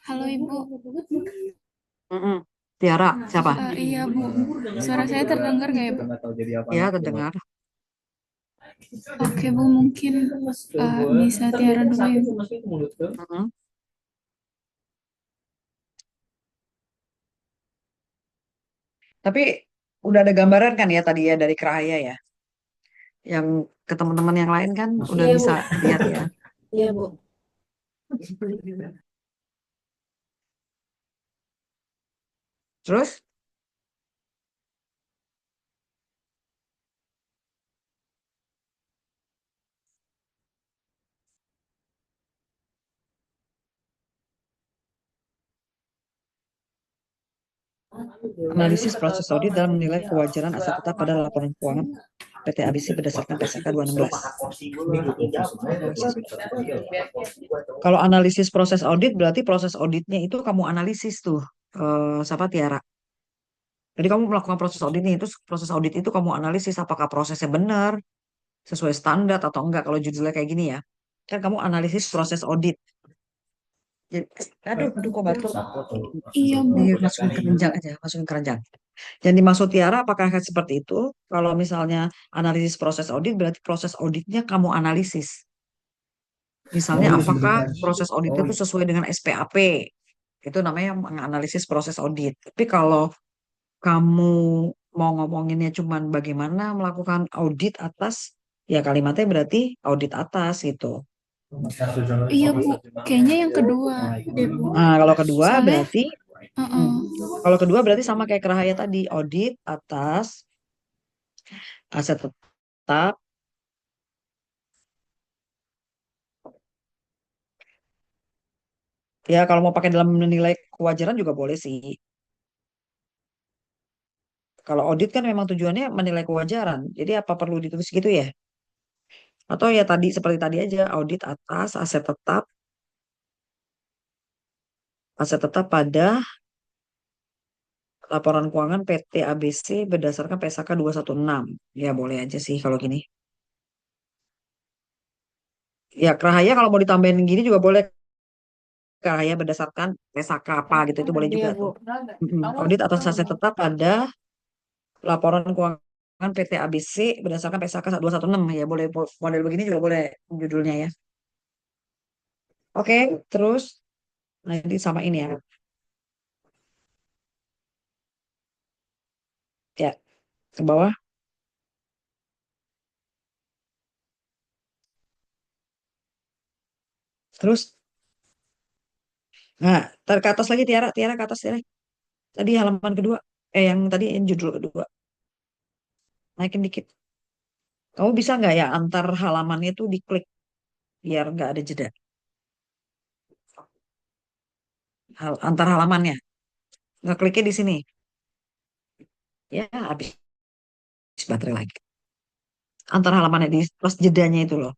Halo Ibu. Mm-mm. Tiara, siapa? Iya Bu. Suara saya terdengar nggak ya Bu? Ya, terdengar. Oke Bu, mungkin bisa Tiara dulu ya Bu. Mm-mm. Tapi udah ada gambaran kan ya tadi ya dari Kerahaya ya? Yang ke teman-teman yang lain kan udah Iya, Bu. bisa lihat ya. Iya, Bu. Terus, analisis proses audit dalam menilai kewajaran aset tetap pada laporan keuangan PT ABC berdasarkan PSK 216. Kalau analisis proses audit berarti proses auditnya itu kamu analisis tuh, siapa Tiara. Jadi kamu melakukan proses audit nih, itu proses audit itu kamu analisis apakah prosesnya benar, sesuai standar atau enggak. Kalau judulnya kayak gini ya, kan kamu analisis proses audit. Jadi, aduh kok batuk. Iya Bu. Masukin keranjang aja, masukin keranjang. Yang dimaksud Tiara apakah seperti itu? Kalau misalnya analisis proses audit berarti proses auditnya kamu analisis. Misalnya apakah proses audit itu sesuai dengan SPAP? Itu namanya menganalisis proses audit. Tapi kalau kamu mau ngomonginnya cuman bagaimana melakukan audit atas, ya kalimatnya berarti audit atas gitu. Iya Bu. Kayaknya yang kedua deh Bu. Nah, kalau kedua Soalnya, berarti, uh-uh. kalau kedua berarti sama kayak Kerahaya tadi, audit atas aset tetap. Ya, kalau mau pakai dalam menilai kewajaran juga boleh sih. Kalau audit kan memang tujuannya menilai kewajaran. Jadi apa perlu ditulis gitu ya? Atau ya tadi seperti tadi aja, audit atas aset tetap pada laporan keuangan PT ABC berdasarkan PSK 216. Ya boleh aja sih kalau gini. Ya Kerahaya kalau mau ditambahin gini juga boleh. Kerahaya berdasarkan PSK apa gitu itu boleh Iya, juga Bu. tuh. Audit atas aset tetap pada laporan keuangan PT ABC berdasarkan PSK 216 ya boleh, model begini juga boleh judulnya ya. Oke, terus nanti sama ini ya. Ya, ke bawah. Terus, nah, ke atas lagi Tiara, Tiara ke atas Tiara. Tadi halaman kedua, yang tadi yang judul kedua. Naikin dikit. Kamu bisa nggak ya antar halamannya tuh diklik biar nggak ada jeda. Antar halamannya. Ngekliknya di sini. Ya, habis baterai lagi. Antar halamannya di plus jedanya itu loh.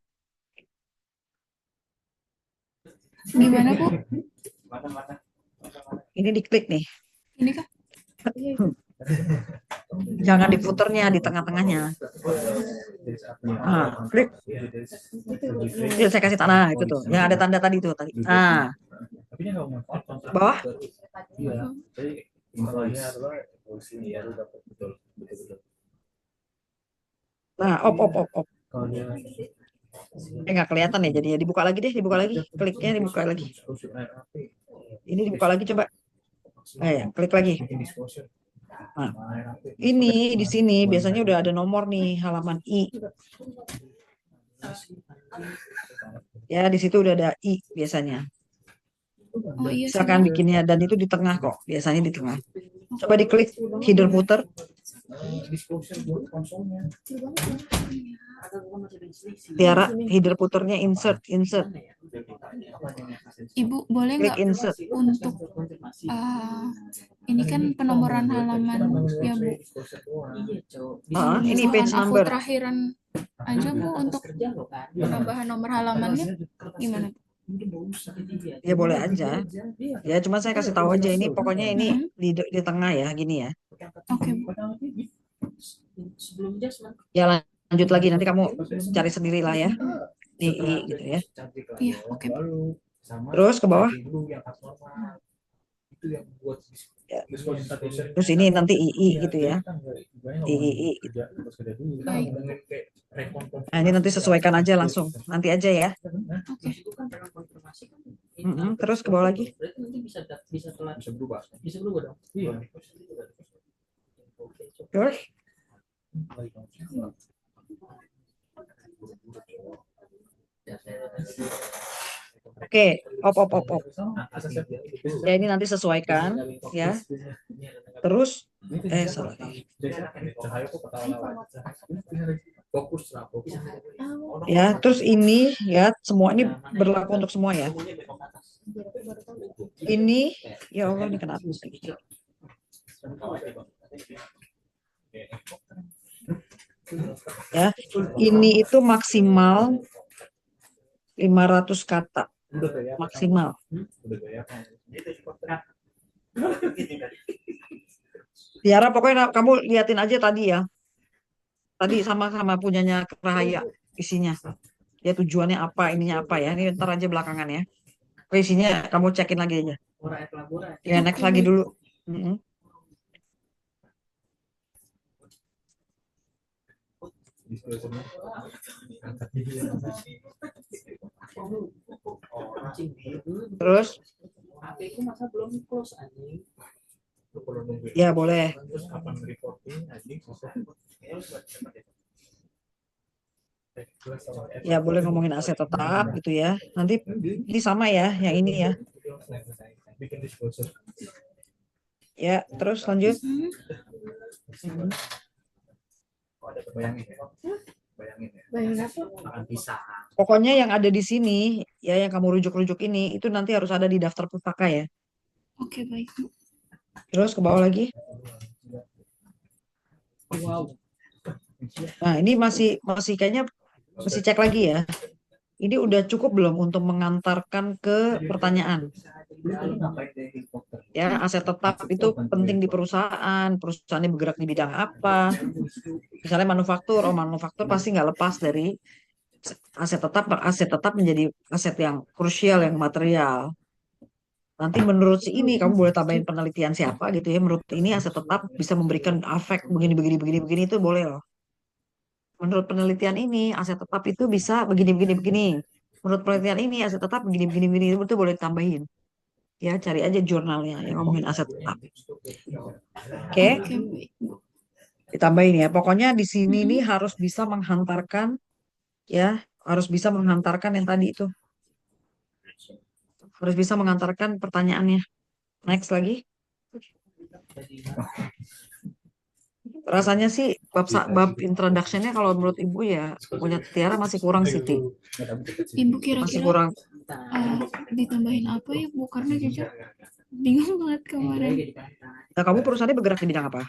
Gimana Bu? Ini diklik nih. Ini kah? Jangan diputernya di tengah-tengahnya. Ah, klik. Ya, saya kasih tanah itu tuh. Yang ada tanda tadi tuh tadi. Ah, bawah. Nah, op. Nggak kelihatan ya jadinya. Dibuka lagi deh, dibuka lagi. Kliknya dibuka lagi. Ini dibuka lagi coba. Ya, klik lagi. Nah, ini di sini biasanya udah ada nomor nih halaman I. Ya, di situ udah ada I biasanya. Oh iya sih Silakan Bu. bikinnya dan itu di tengah kok, biasanya di tengah. Coba diklik header footer. disclosure buat konsolnya. Ada bukan masih ada selisih. Tiara, header puternya insert. Gimana ya? Ibu boleh Klik nggak insert. untuk ini kan penomoran halaman ya Bu. Iya, Cok. Ah, ini Misalkan page aku number. terakhiran aja Bu untuk Kerja loh kan. penambahan nomor halamannya gimana? Mungkin mau usah dia. Ya boleh aja. Ya cuma saya kasih tahu aja ini pokoknya ini di tengah ya gini ya. Oke, Bu. Sebelum jasman. Ya lanjut lagi nanti kamu cari sendiri lah ya. I gitu ya. Iya, oke, Bu. Terus ke bawah. Ya. Terus ini nanti II gitu ya. II gitu. Baik. Nah, ini nanti sesuaikan aja langsung. Nanti aja ya. Oke. Terus ke bawah lagi. Berarti nanti bisa telat. Bisa berubah. Bisa berubah dong. Iya. Terus oke, op. Ya ini nanti sesuaikan ya. Terus salah. Fokus lah, fokus. Ya, terus ini ya semua ini berlaku untuk semua ya. Ini ya Allah ini kenapa sih? Ya, ini itu maksimal 500 kata. Maksimal. Tiara pokoknya kamu liatin aja tadi ya. Tadi sama-sama punyanya Rahaya isinya. Ya tujuannya apa, ininya apa ya. Ini ntar aja belakangan ya. Oke, isinya kamu cekin lagi aja. Ya next lagi dulu. Terus ya boleh. Ya boleh ngomongin aset tetap gitu ya. Nanti ini sama ya, yang ini ya. Ya, terus lanjut. Bayangin apa? Pokoknya yang ada di sini, ya yang kamu rujuk-rujuk ini, itu nanti harus ada di daftar pustaka ya. Oke, baik, Bu. Terus ke bawah lagi. Wow. Nah, ini masih kayaknya masih cek lagi ya. Ini udah cukup belum untuk mengantarkan ke pertanyaan? Ya, aset tetap itu penting di perusahaan. Perusahaannya bergerak di bidang apa? Misalnya manufaktur, manufaktur pasti nggak lepas dari aset tetap. Aset tetap menjadi aset yang krusial, yang material. Nanti menurut si ini kamu boleh tambahin penelitian siapa gitu ya. Menurut ini aset tetap bisa memberikan efek begini itu boleh loh. Menurut penelitian ini aset tetap itu bisa begini. Menurut penelitian ini aset tetap begini itu boleh tambahin. Ya cari aja jurnalnya yang ngomongin aset tetap. Oke, Oke, baik, Bu. ditambahin ya. Pokoknya di sini nih harus bisa menghantarkan ya, harus bisa menghantarkan yang tadi itu. Harus bisa mengantarkan pertanyaannya. Next lagi. Rasanya sih bab introduction-nya kalau menurut Ibu ya punya Tiara masih kurang sih, Ti. Ibu Masih kira-kira kurang. ditambahin apa ya, Bu? Karena jujur bingung banget kemarin. Nah, kamu perusahaannya bergerak di bidang apa?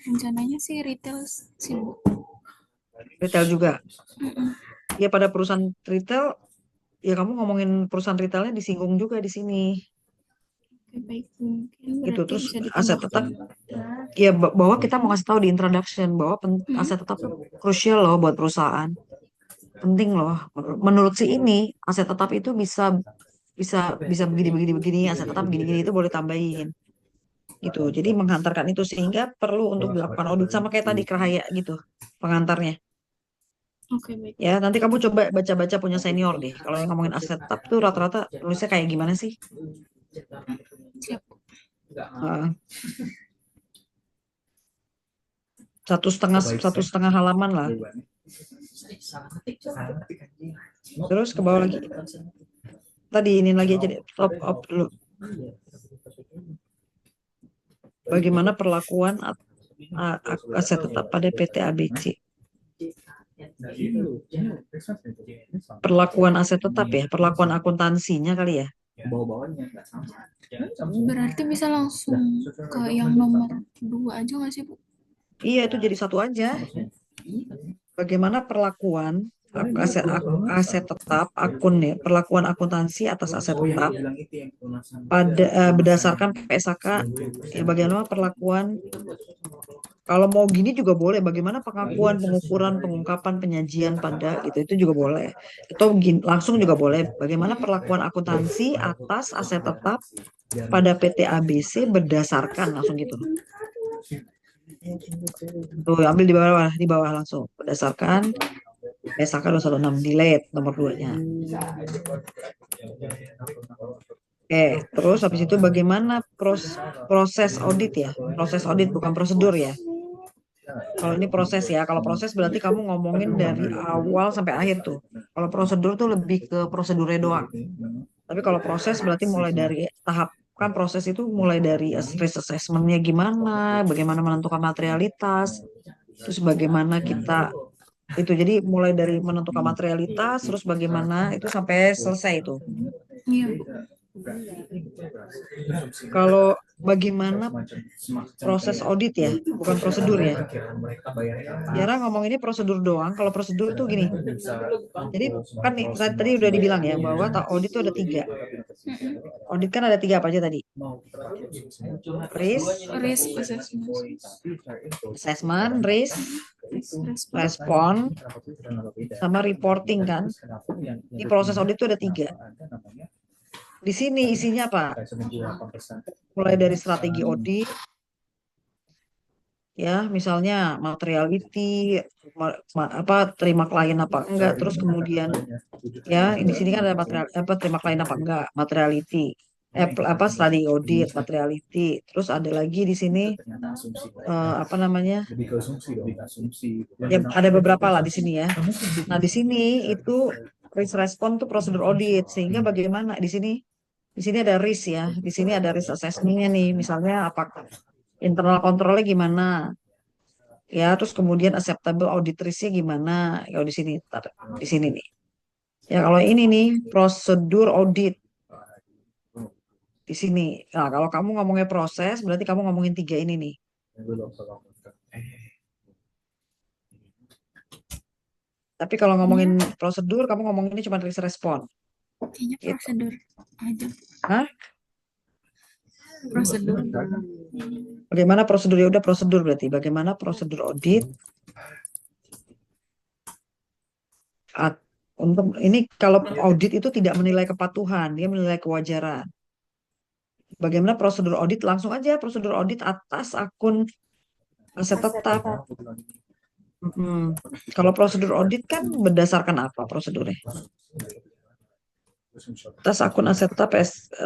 Rencananya sih retail sih, Bu. Retail juga. Ya pada perusahaan retail, ya kamu ngomongin perusahaan retailnya disinggung juga di sini. Oke, baik, Bu. Mungkin Gitu berarti terus bisa aset ditambah. tetap ya bahwa kita mau kasih tahu di introduction bahwa aset tetap krusial loh buat perusahaan. Penting loh. Menurut si ini aset tetap itu bisa begini aset tetap begini itu boleh tambahin. Gitu. Jadi menghantarkan itu sehingga perlu untuk dilakukan audit sama kayak tadi Kerahaya gitu pengantarnya. Oke, baik. Ya, nanti kamu coba baca-baca punya senior deh. Kalau yang ngomongin aset tetap tuh rata-rata tulisnya kayak gimana sih? Siap. Heeh. Satu setengah halaman lah. Terus ke bawah lagi. Tadi ini lagi aja deh, top up dulu. Bagaimana perlakuan aset tetap pada PT ABC. Nah, ini Perlakuan aset tetap ya, perlakuan akuntansinya kali ya. bawah-bawahnya nggak sama. Berarti bisa langsung ke yang nomor 2 aja nggak sih, Bu? Iya, itu jadi satu aja. Bagaimana perlakuan aset tetap akun ya, perlakuan akuntansi atas aset Oh, yang tetap aku bilang itu yang pelunasan. pada berdasarkan PSAK ya, bagaimana perlakuan kalau mau gini juga boleh, bagaimana pengakuan, pengukuran, pengungkapan, penyajian pada gitu itu juga boleh. Itu langsung juga boleh. Bagaimana perlakuan akuntansi atas aset tetap pada PT ABC berdasarkan langsung gitu. Tuh, ambil di bawah langsung berdasarkan PSAK 216 delete nomor 2-nya. Oke, terus habis itu bagaimana proses audit ya? Proses audit bukan prosedur ya. Kalau ini proses ya, kalau proses berarti kamu ngomongin dari awal sampai akhir tuh. Kalau prosedur tuh lebih ke prosedurnya doang. Tapi kalau proses berarti mulai dari tahap, kan proses itu mulai dari risk assessment-nya gimana, bagaimana menentukan materialitas, terus bagaimana kita itu jadi mulai dari menentukan materialitas, terus bagaimana itu sampai selesai itu. Iya. Kalau bagaimana proses audit ya, bukan prosedur ya. Tiara ngomong ini prosedur doang. Kalau prosedur tuh gini. Jadi kan tadi udah dibilang ya bahwa audit itu ada 3. Audit kan ada 3 apa aja tadi? Risk Assessment, risk, respon, sama reporting kan. Ini proses audit itu ada 3. Di sini isinya apa? Mulai dari strategi audit, ya misalnya materiality, apa terima klien apa enggak, terus kemudian ya di sini kan ada material apa terima klien apa enggak, materiality, apa strategi audit, materiality, terus ada lagi di sini apa namanya? Ya ada beberapa lah di sini ya. Nah di sini itu risk response tuh prosedur audit, sehingga bagaimana di sini? Di sini ada risk ya, di sini ada risk assessment-nya nih, misalnya apakah internal kontrolnya gimana, ya terus kemudian acceptable audit risk-nya gimana, kalau di sini, di sini nih. Ya kalau ini nih prosedur audit di sini. Nah kalau kamu ngomongnya proses, berarti kamu ngomongin 3 ini nih. Tapi kalau ngomongin prosedur, kamu ngomonginnya cuma risk respon. Kayaknya prosedur aja. Hah? Prosedur. Bagaimana prosedur? Ya udah prosedur berarti. Bagaimana prosedur audit? Untuk ini kalau audit itu tidak menilai kepatuhan, dia menilai kewajaran. Bagaimana prosedur audit? Langsung aja prosedur audit atas akun aset tetap. Kalau prosedur audit kan berdasarkan apa prosedurnya? Atas akun aset tetap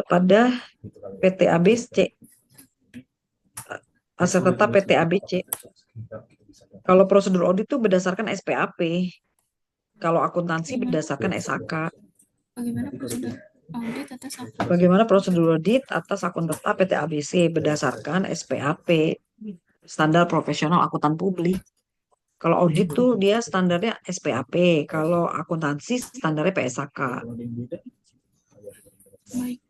pada PT ABC. Aset tetap PT ABC. Kalau prosedur audit itu berdasarkan SPAP. Kalau akuntansi berdasarkan SAK. Bagaimana prosedur Bagaimana prosedur audit audit atas atas akun tetap PT ABC berdasarkan SPAP, standar profesional akuntan publik. Kalau audit tuh dia standarnya SPAP, kalau akuntansi standarnya PSAK. Baik.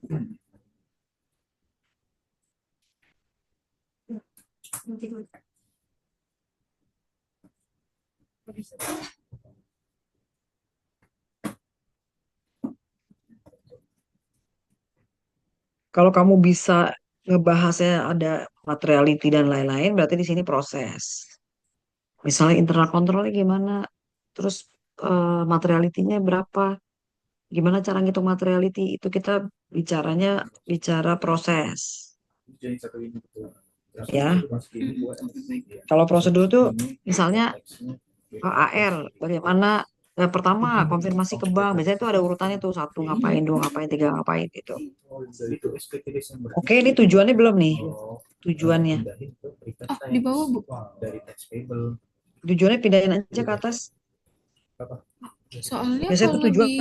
Kalau kamu bisa ngebahasnya ada materiality dan lain-lain, berarti di sini proses. Misalnya internal kontrolnya gimana, terus materiality-nya berapa, gimana cara ngitung materiality, itu kita bicara proses. Ya, kalau prosedur tuh misalnya AR, bagaimana pertama konfirmasi ke bank, biasanya itu ada urutannya tuh 1 ngapain, 2 ngapain, 3 ngapain gitu. Oke, ini tujuannya belum nih, tujuannya. Oh, di bawah, Bu. Tujuannya pindahin aja ke atas. Soalnya Biasanya kalau tuh tujuan di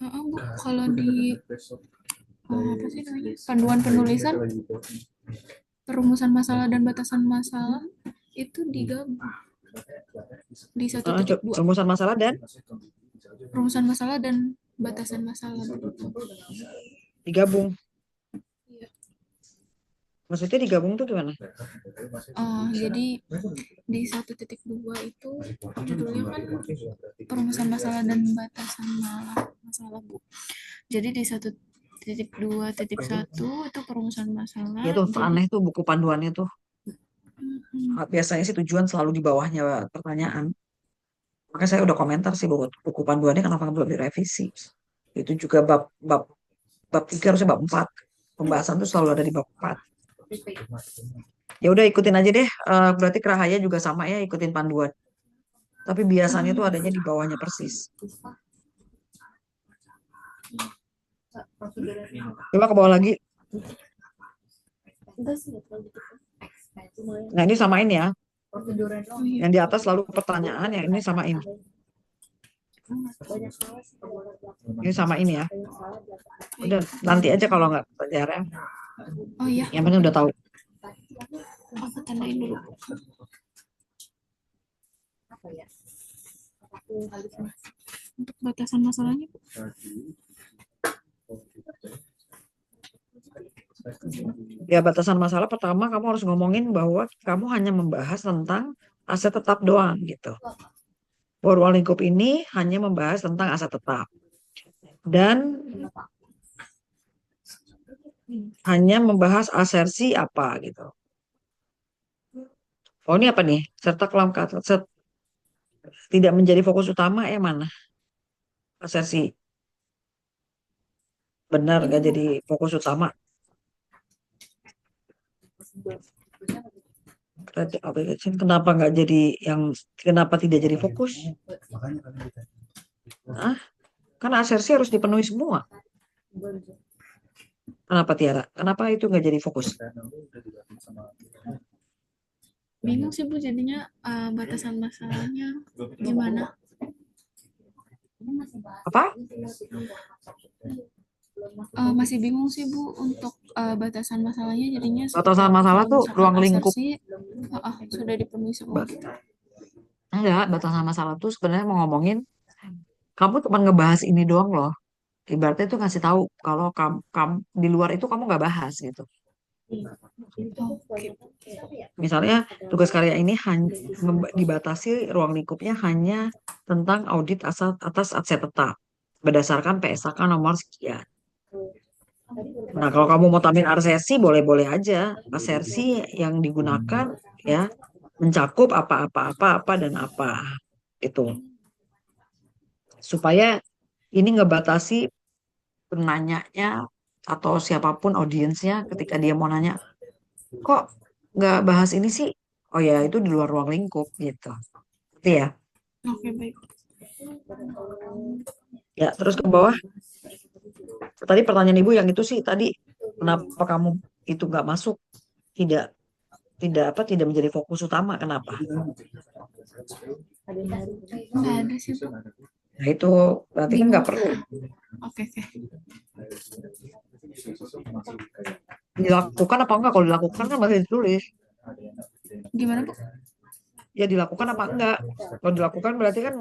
Bu, kalau di apa sih namanya? Panduan penulisan perumusan masalah dan batasan masalah itu digabung di satu titik dua. Rumusan masalah dan Perumusan masalah dan batasan masalah begitu. digabung. Iya. Maksudnya digabung tuh gimana? Jadi di 1.2 itu judulnya kan perumusan masalah dan batasan masalah Bu. Jadi di 1.2.1 itu perumusan masalah. Ya tuh Jadi, aneh tuh buku panduannya tuh. Biasanya sih tujuan selalu di bawahnya pertanyaan. Makanya saya udah komentar sih bahwa buku panduannya kenapa belum direvisi. Itu juga bab 3 harusnya bab 4. Pembahasan tuh selalu ada di bab 4. Ya udah ikutin aja deh. Berarti Kerahaya juga sama ya ikutin panduan. Tapi biasanya tuh adanya di bawahnya persis. Coba ke bawah lagi. Nah ini samain ya. Yang di atas selalu pertanyaan, yang ini samain. Ini samain ya. Udah nanti aja kalau nggak pelajaran. oh iya, Yang penting udah tahu. aku tandain dulu. Untuk batasan masalahnya, Bu. Ya batasan masalah pertama kamu harus ngomongin bahwa kamu hanya membahas tentang aset tetap doang gitu. Bahwa ruang lingkup ini hanya membahas tentang aset tetap. Dan hanya membahas asersi apa gitu. Oh ini apa nih? Serta kelam kata tidak menjadi fokus utama mana? Asersi. Benar nggak jadi fokus utama. Kenapa nggak jadi kenapa tidak jadi fokus? Karena asersi harus dipenuhi semua. Kenapa Tiara? Kenapa itu nggak jadi fokus? Bingung sih Bu jadinya batasan masalahnya gimana? Apa? Masih bingung sih Bu untuk batasan masalahnya jadinya Batasan masalah tuh misalkan ruang lingkup. asersi, sudah dipenuhi semua. Enggak, batasan masalah tuh sebenarnya mau ngomongin kamu cuma ngebahas ini doang loh. Ibaratnya tuh ngasih tahu kalau kamu di luar itu kamu nggak bahas gitu. Oke. Misalnya tugas karya ini dibatasi ruang lingkupnya hanya tentang audit atas aset tetap berdasarkan PSAK nomor sekian. Nah kalau kamu mau tambahin asersi boleh-boleh aja. Asersi yang digunakan ya mencakup apa dan apa itu. Supaya ini ngebatasi penanyanya atau siapapun audiensnya ketika dia mau nanya, kok nggak bahas ini sih? Oh ya itu di luar ruang lingkup gitu. Gitu ya. Oke, baik. Ya terus ke bawah. Tadi pertanyaan Ibu yang itu sih tadi kenapa kamu itu nggak masuk? Tidak menjadi fokus utama. Kenapa? Nggak ada sih Bu. Nah itu berarti kan nggak perlu. Oke. Dilakukan apa enggak? Kalau dilakukan kan masih ditulis. Gimana Bu? Ya dilakukan apa enggak? Kalau dilakukan berarti kan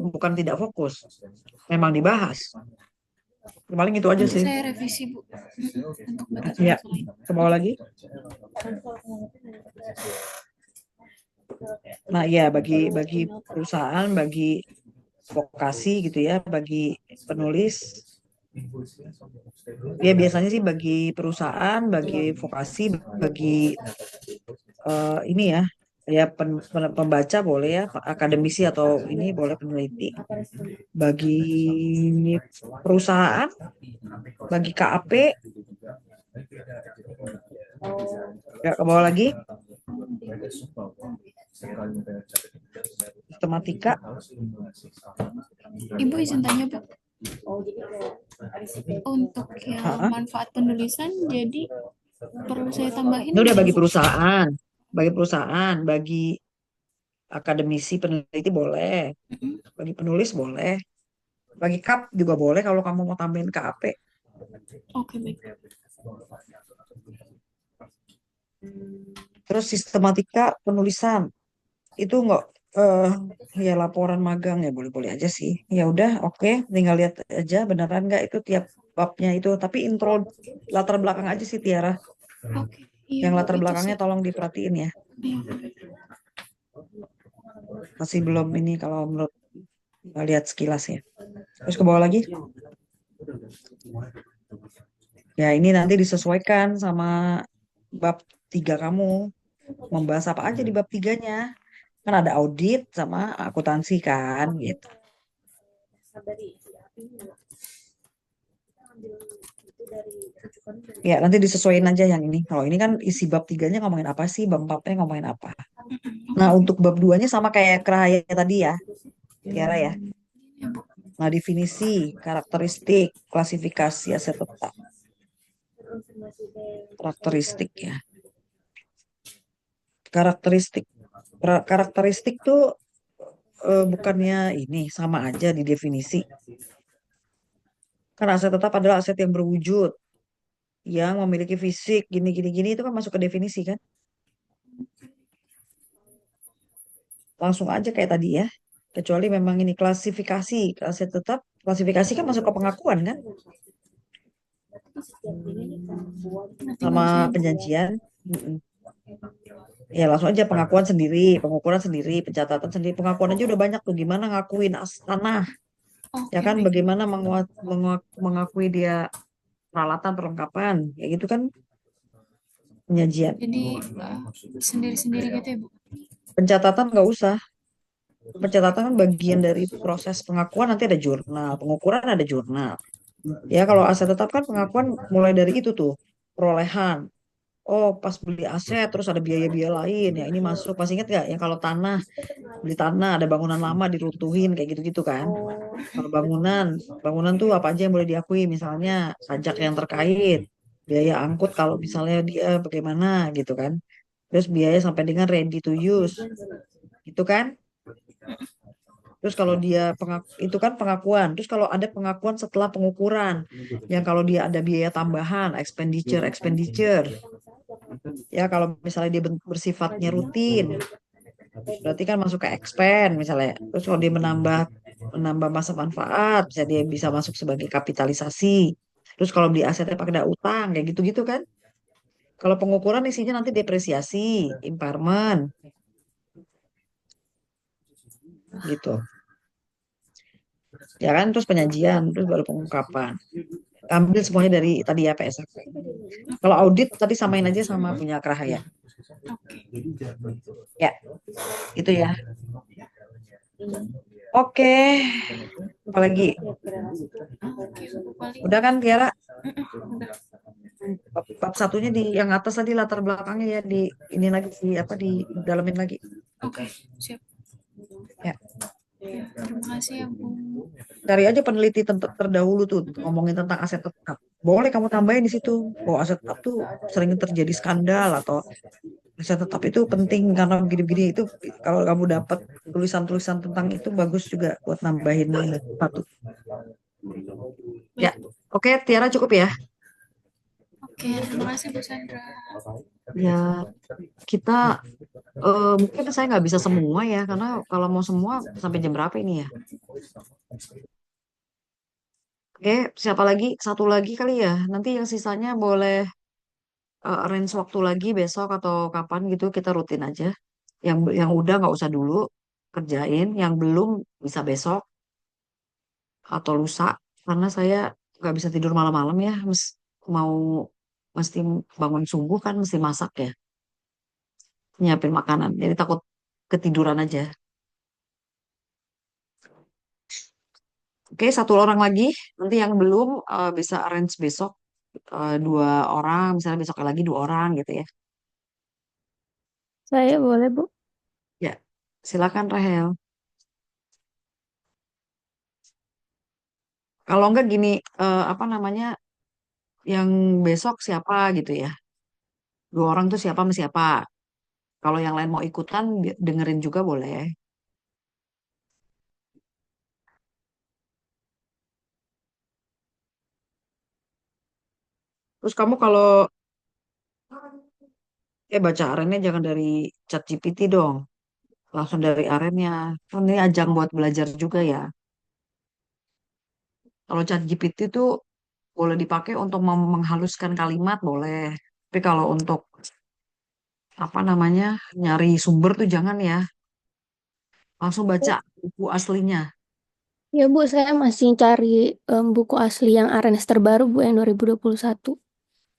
bukan tidak fokus. Memang dibahas. Paling itu aja Nanti sih. saya revisi Bu untuk batasan Ya, masalah ini. ke bawah lagi. Nah, ya bagi perusahaan, bagi vokasi gitu ya, bagi penulis. Ya biasanya sih bagi perusahaan, bagi vokasi, bagi ini ya pembaca boleh ya, akademisi atau ini boleh peneliti. Bagi perusahaan, bagi KAP, ya ke bawah lagi. Sistematika. Ibu izin tanya Bu. Untuk yang manfaat penulisan jadi perlu saya tambahin. Ini udah bagi perusahaan, bagi akademisi peneliti boleh, bagi penulis boleh, bagi KAP juga boleh kalau kamu mau tambahin KAP. Oke, baik. Terus sistematika penulisan itu nggak eh ya laporan magang ya boleh-boleh aja sih. Ya udah, oke, tinggal lihat aja beneran nggak itu tiap babnya itu. Tapi intro latar belakang aja sih Tiara. Oke, iya Yang Bu, latar itu belakangnya sih. tolong diperhatiin ya. Iya. Masih belum ini kalau menurut lihat sekilas ya. Terus ke bawah lagi. Ya ini nanti disesuaikan sama bab 3 kamu. Membahas apa aja di bab tiganya. Kan ada audit sama akuntansi kan gitu. Ya nanti disesuaikan aja yang ini. Kalau ini kan isi bab tiganya ngomongin apa sih, bab empatnya ngomongin apa. Nah untuk bab duanya sama kayak kerahaya tadi ya, Tiara ya. Ya Bu. Nah definisi, karakteristik, klasifikasi aset tetap, karakteristik ya. Karakteristik, karakteristik tuh bukannya ini sama aja di definisi. Kan aset tetap adalah aset yang berwujud, yang memiliki fisik, gini gini gini itu kan masuk ke definisi kan. Langsung aja kayak tadi ya. Kecuali memang ini klasifikasi aset tetap, klasifikasi kan masuk ke pengakuan kan, Nanti sama bahas ya Bu. penjanjian. Mm-mm. Ya langsung aja pengakuan sendiri, pengukuran sendiri, pencatatan sendiri. Pengakuan aja udah banyak tuh gimana ngakuin tanah, ya Oke, kan? baik. Bagaimana mengakui dia peralatan perlengkapan, ya gitu kan penyajian. Jadi sendiri-sendiri gitu ya Bu. Pencatatan nggak usah. Pencatatan kan bagian dari proses pengakuan nanti ada jurnal, pengukuran ada jurnal. Ya kalau aset tetap kan pengakuan mulai dari itu tuh perolehan. Oh pas beli aset terus ada biaya-biaya lain ya ini masuk. Masih ingat nggak yang kalau tanah beli tanah ada bangunan lama diruntuhin kayak gitu-gitu kan. Kalau bangunan, bangunan tuh apa aja yang boleh diakui misalnya pajak yang terkait, biaya angkut kalau misalnya dia bagaimana gitu kan. Terus biaya sampai dengan ready to use gitu kan. Terus kalau dia itu kan pengakuan. Terus kalau ada pengakuan setelah pengukuran, yang kalau dia ada biaya tambahan, expenditure. Ya kalau misalnya dia bersifatnya rutin, berarti kan masuk ke expand misalnya. Terus kalau dia menambah menambah masa manfaat, bisa dia bisa masuk sebagai kapitalisasi. Terus kalau beli asetnya pakai ada utang, kayak gitu-gitu kan. Kalau pengukuran isinya nanti depresiasi, impairment, gitu. Ya kan, terus penyajian, terus baru pengungkapan. Ambil semuanya dari tadi ya PSAK. Kalau audit tadi samain aja sama punya Kerahaya. Ya, itu ya. Oke, apalagi Oke Bu, paling udah kan Tiara? udah. Bab satunya di yang atas tadi latar belakangnya ya di ini lagi di apa di dalamin lagi. Oke, siap. Ya, Ya, terima kasih ya Bu. cari aja peneliti terdahulu tuh ngomongin tentang aset tetap. Boleh kamu tambahin di situ bahwa aset tetap tuh sering terjadi skandal atau aset tetap itu penting karena begini-begini itu kalau kamu dapat tulisan-tulisan tentang itu bagus juga buat nambahin satu. Ya, Baik. oke Tiara cukup ya. Oke, terima kasih Bu Sandra. Ya kita mungkin saya nggak bisa semua ya karena kalau mau semua sampai jam berapa ini ya? Oke, siapa lagi? Satu lagi kali ya. Nanti yang sisanya boleh arrange waktu lagi besok atau kapan gitu kita rutin aja. Yang udah nggak usah dulu kerjain, yang belum bisa besok atau lusa karena saya nggak bisa tidur malam-malam ya. Mau mesti bangun subuh kan mesti masak ya, nyiapin makanan. Jadi takut ketiduran aja. Oke, satu orang lagi. Nanti yang belum bisa arrange besok dua orang, misalnya besok lagi dua orang gitu ya. Saya boleh, Bu. Ya, silakan Rahel. Kalau enggak gini, apa namanya, yang besok siapa gitu ya? Dua orang tuh siapa sama siapa? Kalau yang lain mau ikutan, dengerin juga boleh. Terus kamu kalau Baca arennya jangan dari ChatGPT dong. Langsung dari arennya. Kan ini ajang buat belajar juga ya. Kalau ChatGPT itu boleh dipakai untuk menghaluskan kalimat, boleh. Tapi kalau untuk apa namanya nyari sumber tuh jangan ya. Langsung baca buku aslinya. Ya Bu, saya masih cari buku asli yang Arens terbaru Bu yang 2021.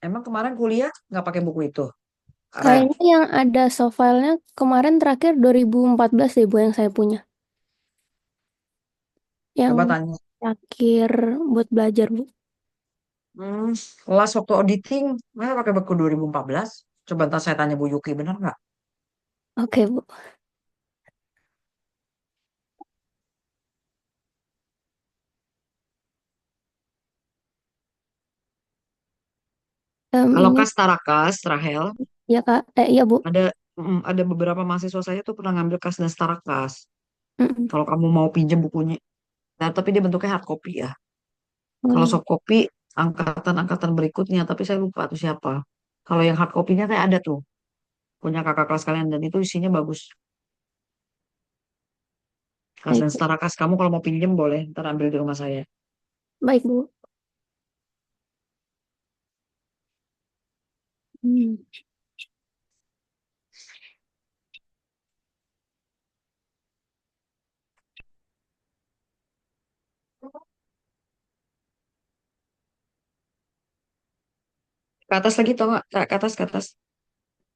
Emang kemarin kuliah nggak pakai buku itu? Aren. Kayaknya yang ada soft file-nya kemarin terakhir 2014 deh Bu yang saya punya. Yang Coba tanya. terakhir buat belajar Bu. Hmm, kelas waktu auditing, masa pakai buku 2014? Coba ntar saya tanya Bu Yuki, bener nggak? Oke Bu. Kalau Ini kas Tarakas, Rahel, ya Kak, iya Bu. ada beberapa mahasiswa saya tuh pernah ngambil kas dan Tarakas. Mm-mm. Kalau kamu mau pinjam bukunya, nah, tapi dia bentuknya hard copy ya. Oh Kalau iya. soft copy, angkatan-angkatan berikutnya, tapi saya lupa tuh siapa. Kalau yang hard copy-nya kayak ada tuh, punya kakak kelas kalian, dan itu isinya bagus. Kas Baik dan Bu. Tarakas, kamu kalau mau pinjam boleh, ntar ambil di rumah saya. Baik Bu. Hmm. Ke atas lagi, tau nggak? Ke atas, ke atas.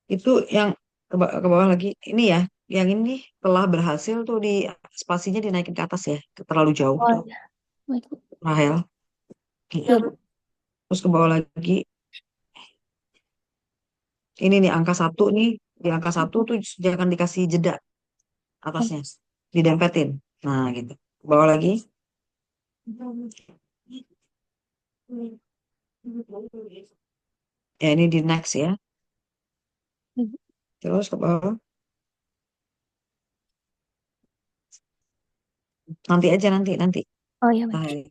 Itu yang ke bawah lagi. Ini ya, yang ini telah berhasil tuh di spasinya dinaikin ke atas ya. Terlalu jauh Oh tuh, iya. Baik Bu. Rahel. Iya Bu. Terus ke bawah lagi. Ini nih angka satu nih. Di angka satu tuh jangan dikasih jeda atasnya. Didempetin. Nah gitu. Ke bawah lagi. Ya ini di next ya. Terus ke bawah. Nanti aja nanti. Oh iya Nah, baik.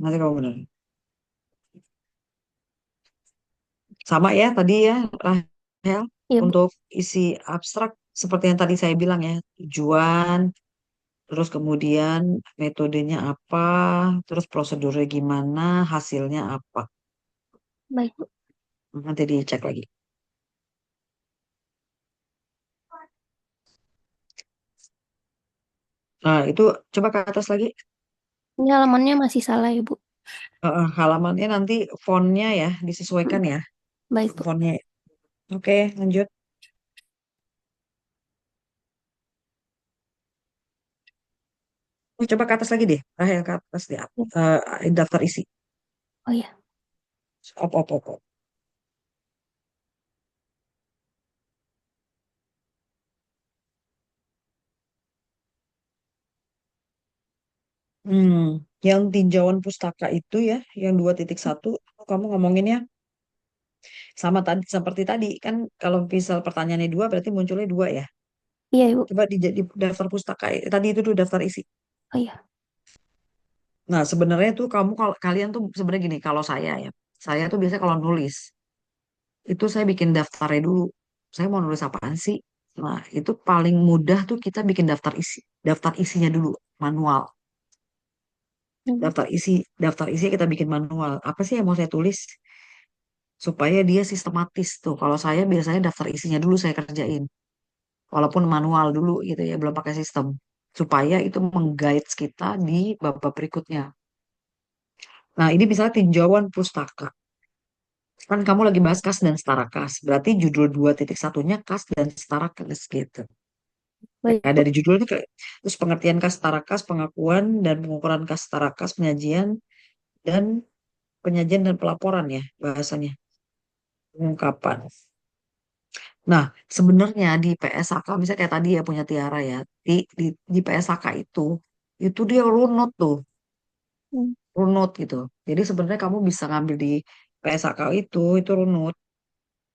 nanti kamu bener. Sama ya tadi ya, Rahel. Iya Bu. Untuk isi abstrak seperti yang tadi saya bilang ya, tujuan, terus kemudian metodenya apa, terus prosedurnya gimana, hasilnya apa. Baik Bu. Nanti dicek lagi. Nah, itu coba ke atas lagi. Ini halamannya masih salah ya Bu. Halamannya nanti fontnya ya, disesuaikan ya, Baik Bu. fontnya. Oke, lanjut. Coba ke atas lagi deh, Rahel ke atas deh. Daftar isi. Oh iya. Op. Hmm, yang tinjauan pustaka itu ya, yang 2.1, kamu ngomonginnya sama tadi seperti tadi kan kalau misal pertanyaannya dua berarti munculnya dua ya. Iya Ibu. Coba di daftar pustaka tadi itu tuh daftar isi. Oh iya. Nah, sebenarnya tuh kamu kalau kalian tuh sebenarnya gini, kalau saya ya. Saya tuh biasanya kalau nulis itu saya bikin daftarnya dulu. Saya mau nulis apaan sih? Nah, itu paling mudah tuh kita bikin daftar isi. Daftar isinya dulu manual. Hmm. Daftar isi kita bikin manual. Apa sih yang mau saya tulis? Supaya dia sistematis tuh. Kalau saya biasanya daftar isinya dulu saya kerjain. Walaupun manual dulu gitu ya, belum pakai sistem. Supaya itu mengguide kita di bab-bab berikutnya. Nah, ini misalnya tinjauan pustaka. Kan kamu lagi bahas kas dan setara kas. Berarti judul 2.1-nya kas dan setara kas gitu. Baik Nah, Bu. dari judulnya terus pengertian kas setara kas, pengakuan dan pengukuran kas setara kas, dan penyajian dan pelaporan ya bahasanya. Pengungkapan. Nah, sebenarnya di PSAK, misalnya kayak tadi ya punya Tiara ya, di PSAK itu dia runut tuh, Hmm. runut gitu. Jadi sebenarnya kamu bisa ngambil di PSAK itu runut.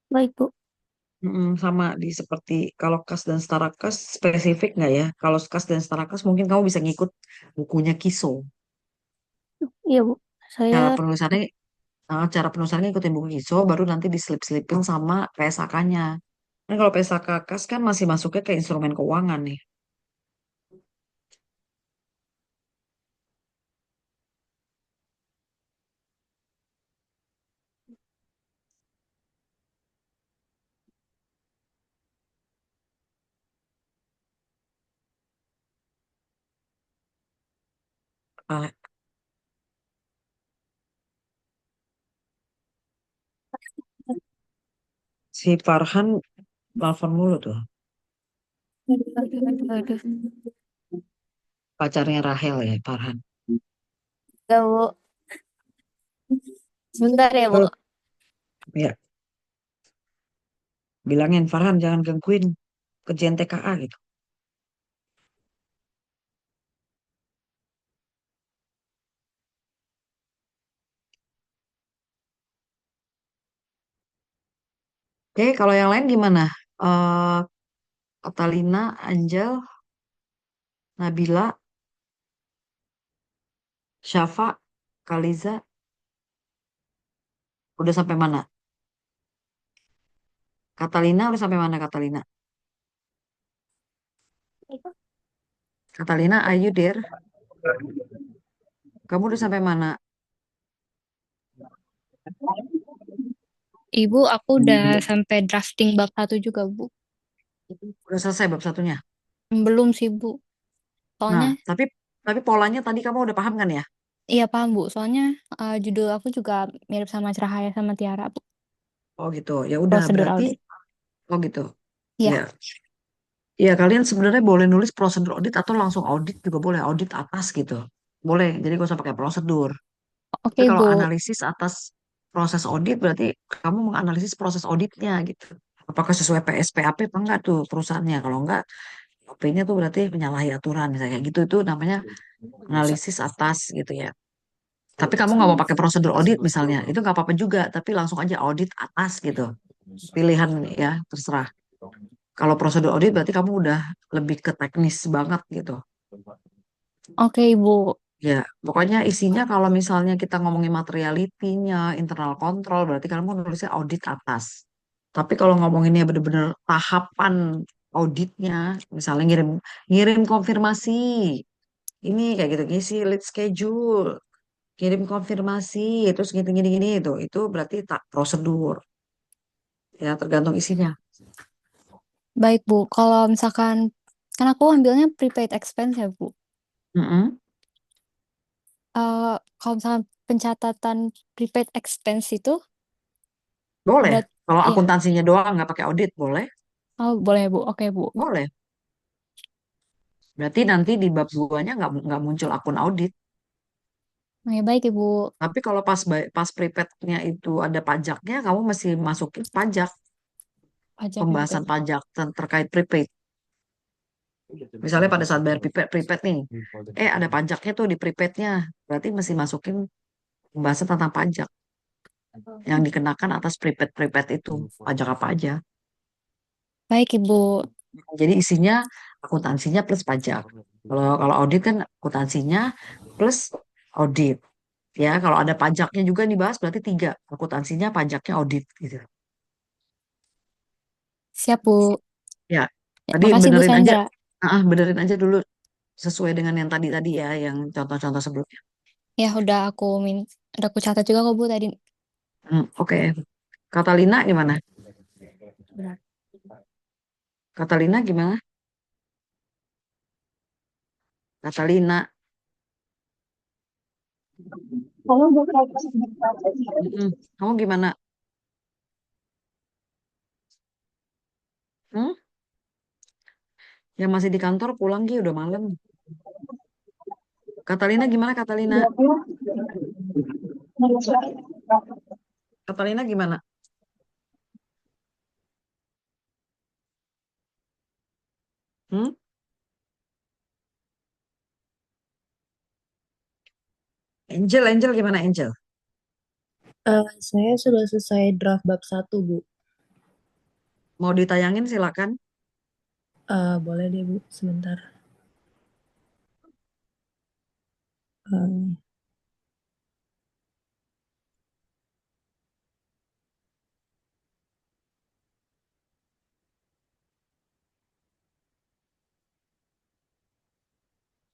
Baik Bu. Sama di seperti kalau kas dan setara kas spesifik nggak ya? Kalau kas dan setara kas mungkin kamu bisa ngikut bukunya Kiso. Iya Bu. Saya Cara penulisannya ikutin buku Kiso, baru nanti diselip-selipin sama PSAK-nya. Nah, kalau PSK kas kan masih masuknya ke instrumen keuangan nih. Ah, si Farhan telepon mulu tuh, Aduh. pacarnya Rahel ya, Farhan. Gak, Bu. Sebentar ya, Bu. Oh, ya, bilangin Farhan jangan gangguin kerjaan TKA gitu. Oke, kalau yang lain gimana? Eh Catalina, Angel, Nabila, Syafa, Kaliza, udah sampai mana? Catalina udah sampai mana Catalina? Catalina, are you there? Kamu udah sampai mana? Ibu, aku udah sampai drafting bab 1 juga, Bu. Udah selesai bab satunya. Belum sih, Bu. Nah, Soalnya, tapi polanya tadi kamu udah paham kan ya? iya paham, Bu. Soalnya judul aku juga mirip sama Cerahaya sama Tiara, Bu. Oh gitu. Ya udah Prosedur berarti audit. oh gitu. Ya. Iya, Ya kalian sebenarnya boleh nulis prosedur audit atau langsung audit juga boleh, audit atas gitu. Boleh. Jadi gak usah pakai prosedur. Tapi oke, kalau Bu. analisis atas proses audit berarti kamu menganalisis proses auditnya gitu. Apakah sesuai PSPAP apa enggak tuh perusahaannya? Kalau enggak, OP-nya tuh berarti menyalahi aturan misalnya kayak gitu itu namanya analisis atas gitu ya. Tapi kamu nggak mau pakai prosedur audit misalnya, itu nggak apa-apa juga. Tapi langsung aja audit atas gitu. Pilihan ya terserah. Kalau prosedur audit berarti kamu udah lebih ke teknis banget gitu. Oke, Ibu. Ya, pokoknya isinya kalau misalnya kita ngomongin materialitinya, internal control, berarti kamu nulisnya audit atas. Tapi kalau ngomonginnya bener-bener tahapan auditnya, misalnya ngirim ngirim konfirmasi, ini kayak gitu, ngisi lead schedule, kirim konfirmasi, terus gini-gini itu berarti tak prosedur, ya tergantung isinya. Baik, Bu. Kalau misalkan, kan aku ambilnya prepaid expense ya, Bu. Mm-mm. Kalau misalkan pencatatan prepaid expense itu, Boleh. berat, Kalau ya. akuntansinya doang nggak pakai audit, boleh, Oh, boleh, Bu. Oke, Bu. boleh. Berarti nanti di bab 2-nya nggak muncul akun audit. Oke, baik, Ibu. Tapi kalau pas prepaid-nya itu ada pajaknya, kamu mesti masukin pajak, Pajak pembahasan prepaid. pajak terkait prepaid. Misalnya pada saat bayar prepaid nih, ada pajaknya tuh di prepaidnya, berarti mesti masukin pembahasan tentang pajak yang dikenakan atas prepaid itu, pajak apa aja. Baik, Ibu. Jadi isinya akuntansinya plus pajak. Kalau kalau audit kan akuntansinya plus audit. Ya, kalau ada pajaknya juga yang dibahas berarti tiga, akuntansinya, pajaknya, audit gitu. Siap, Bu. Ya, Ya, tadi makasih, Bu benerin aja, Sandra. benerin aja dulu sesuai dengan yang tadi ya, yang contoh-contoh sebelumnya. Ya, udah aku catat juga kok, Bu, tadi. Oke. Catalina gimana? Catalina gimana? Catalina, kamu gimana? Hmm? Yang masih di kantor pulang Gi, udah malam. Catalina gimana Catalina? Catalina gimana? Hmm? Angel gimana Angel? Saya sudah selesai draft bab 1, Bu. Mau ditayangin silakan. Boleh deh, Bu, sebentar. Eh,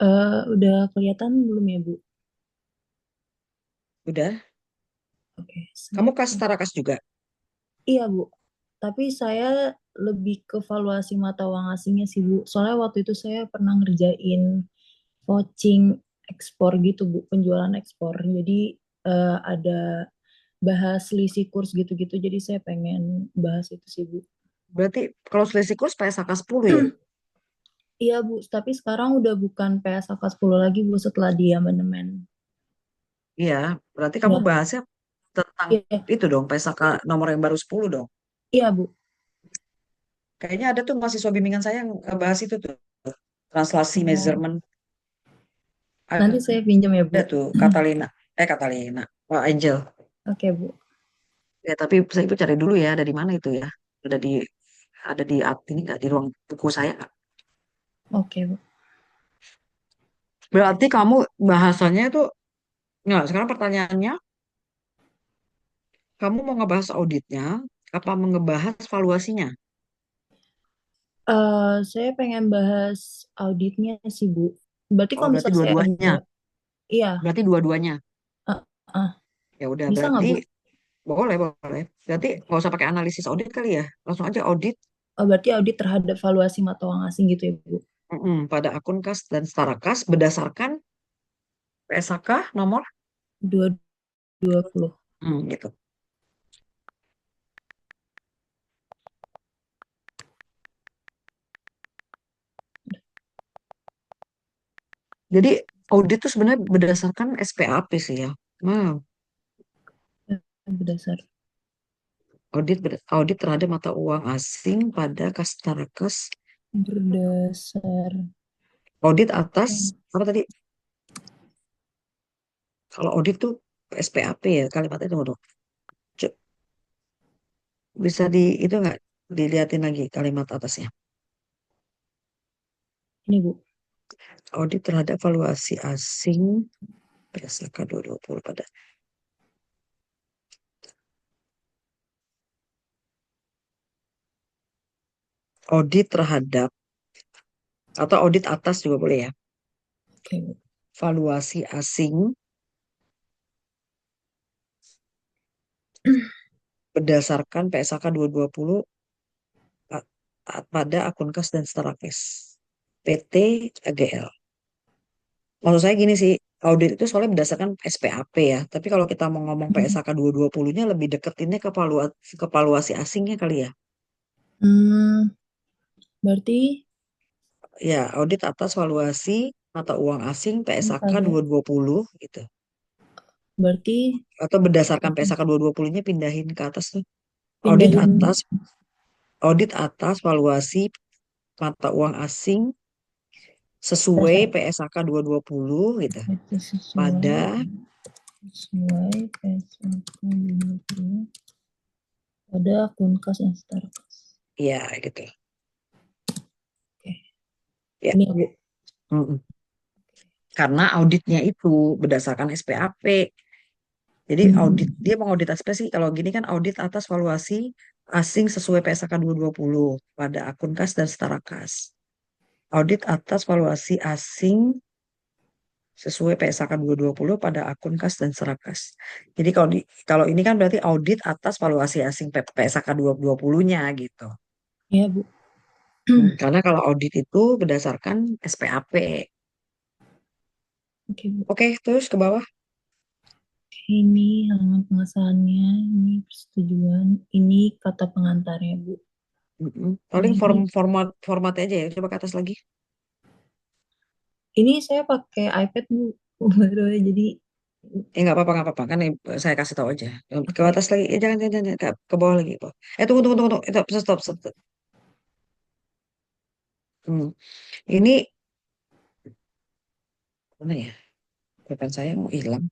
Udah kelihatan belum ya, Bu? Udah. Oke, Kamu saya, kas setara kas juga. iya, Bu. Tapi saya lebih ke valuasi mata uang asingnya sih, Bu. Soalnya waktu itu saya pernah ngerjain coaching ekspor gitu, Bu, penjualan ekspor. Jadi ada bahas selisih kurs gitu-gitu. Jadi saya pengen bahas itu sih, Bu. Berarti kalau selisih kurs PSAK 10 ya? Iya, Bu. Tapi sekarang udah bukan PSAK 10 lagi, Bu, setelah di amandemen. Iya, berarti kamu Ya, bahasnya tentang iya, itu dong, PSAK nomor yang baru 10 dong. iya, Bu. Kayaknya ada tuh mahasiswa bimbingan saya yang bahas itu tuh, translasi Oh, measurement. nanti saya pinjam ya, Bu. Ada tuh, Catalina, Pak Angel. Oke, Bu. Ya, tapi saya itu cari dulu ya, ada di mana itu ya? Ada di ini nggak di ruang buku saya nggak? Oke, Bu. Berarti kamu bahasanya itu nggak. Sekarang pertanyaannya, kamu mau ngebahas auditnya, apa mau ngebahas valuasinya? Saya pengen bahas auditnya sih, Bu. Berarti Oh, kalau berarti misal saya dua-duanya. ada, iya, Berarti dua-duanya. ah, ah, Ya udah, bisa nggak, berarti Bu? boleh, boleh. Berarti nggak usah pakai analisis audit kali ya. Langsung aja audit Berarti audit terhadap valuasi mata uang asing gitu ya, Bu? pada akun kas dan setara kas berdasarkan PSAK nomor 2020. gitu. Jadi audit itu sebenarnya berdasarkan SPAP sih ya. Nah, Berdasar. audit terhadap mata uang asing pada kas setara kas. Berdasar. Audit atas apa tadi? Kalau audit tuh SPAP ya kalimatnya itu dong. Bisa di itu nggak dilihatin lagi kalimat atasnya. Ini, Bu. Audit terhadap valuasi asing berdasarkan 2020 pada audit terhadap atau audit atas juga boleh ya. Oke, Bu. Valuasi asing berdasarkan PSAK 2020 pada akun kas dan setara kas PT AGL. Maksud saya gini sih, audit itu soalnya berdasarkan SPAP ya. Tapi kalau kita mau ngomong PSAK 2020-nya lebih deketinnya ke valuasi asingnya kali ya. Hmm, berarti Ya, audit atas valuasi mata uang asing PSAK ada. 2020 gitu. Berarti Atau berdasarkan PSAK 2020-nya pindahin ke atas tuh. Audit pindahin atas audit atas valuasi mata uang asing sesuai dasar PSAK 2020 gitu. itu sesuai Pada PSAK 2020 pada akun kas dan setara kas. ya gitu. Oke. Ya. Ini, Bu. Mm-mm. Karena auditnya itu berdasarkan SPAP. Jadi audit Hmm. dia mengaudit apa sih? Kalau gini kan audit atas valuasi asing sesuai PSAK 2020 pada akun kas dan setara kas. Audit atas valuasi asing sesuai PSAK 2020 pada akun kas dan setara kas. Jadi kalau ini kan berarti audit atas valuasi asing PSAK 2020-nya gitu. Ya, Bu. Karena kalau audit itu berdasarkan SPAP. Oke, Bu. Oke, terus ke bawah. Ini halaman pengesahannya, ini persetujuan, ini kata pengantarnya, Bu. Paling Ini, format aja ya. Coba ke atas lagi. ini saya pakai iPad, Bu. Baru aja, jadi Nggak apa-apa, nggak apa-apa. Kan saya kasih tahu aja. Ke oke. atas lagi. Jangan. Ke bawah lagi. Bawah. Tunggu. Itu, stop. Hmm. Ini, mana ya? Pulpen saya mau hilang.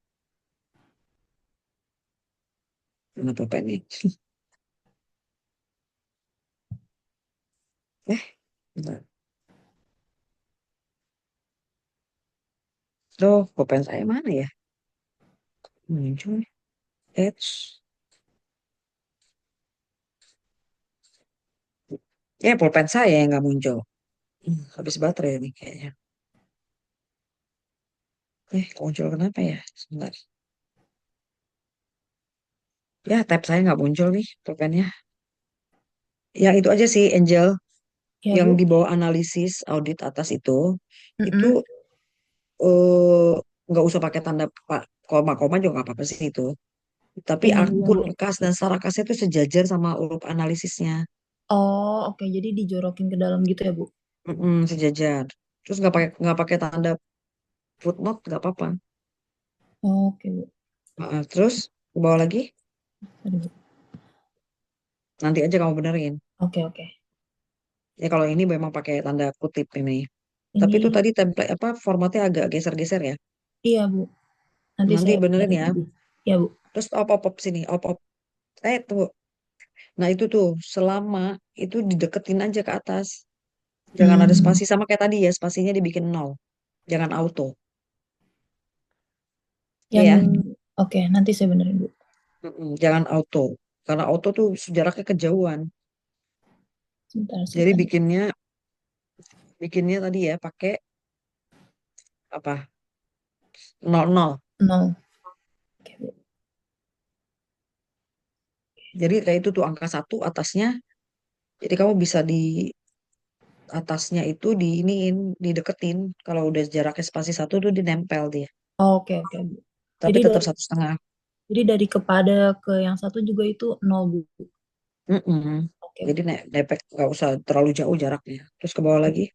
Mana pulpennya? Bentar. Loh, pulpen saya mana ya? Muncul. Ya, pulpen saya yang nggak muncul. Habis baterai nih kayaknya. Muncul kenapa ya? Sebentar. Ya, tab saya nggak muncul nih pulpennya. Yang itu aja sih, Angel. Ya, Yang Bu. di bawah analisis audit atas itu Mm-mm. eh, nggak usah pakai tanda koma-koma juga nggak apa-apa sih itu. Tapi Ini Bu yang akun kas dan setara kasnya itu sejajar sama huruf analisisnya. oh, oke, jadi dijorokin ke dalam gitu ya, Bu. Sejajar. Terus nggak pakai tanda footnote nggak apa-apa. Oke, Bu. Terus ke bawah lagi, Tadi, Bu. nanti aja kamu benerin. Oke, oke. Ya kalau ini memang pakai tanda kutip ini. Tapi itu Ini tadi template apa formatnya agak geser-geser ya. iya, Bu. Nanti Nanti saya benerin benerin ya. lagi. Ya, Bu. Terus op sini, op. Tunggu. Nah itu tuh selama itu dideketin aja ke atas. Jangan ada Hmm, spasi sama kayak tadi ya, spasinya dibikin nol. Jangan auto. Oke yang ya. oke, nanti saya benerin, Bu. Jangan auto. Karena auto tuh jaraknya kejauhan. Sebentar saya Jadi tanda. bikinnya tadi ya pakai apa? Nol nol. Nol. Oke, Bu. Jadi kayak itu tuh angka satu atasnya. Jadi kamu bisa di atasnya itu dideketin. Kalau udah jaraknya spasi satu tuh dinempel dia. Oke, oke, Bu. Tapi Jadi tetap dari 1,5. kepada ke yang satu juga itu nol, Bu. Mm-mm. Oke, Jadi Bu. nepek nggak usah terlalu jauh jaraknya. Terus ke bawah lagi.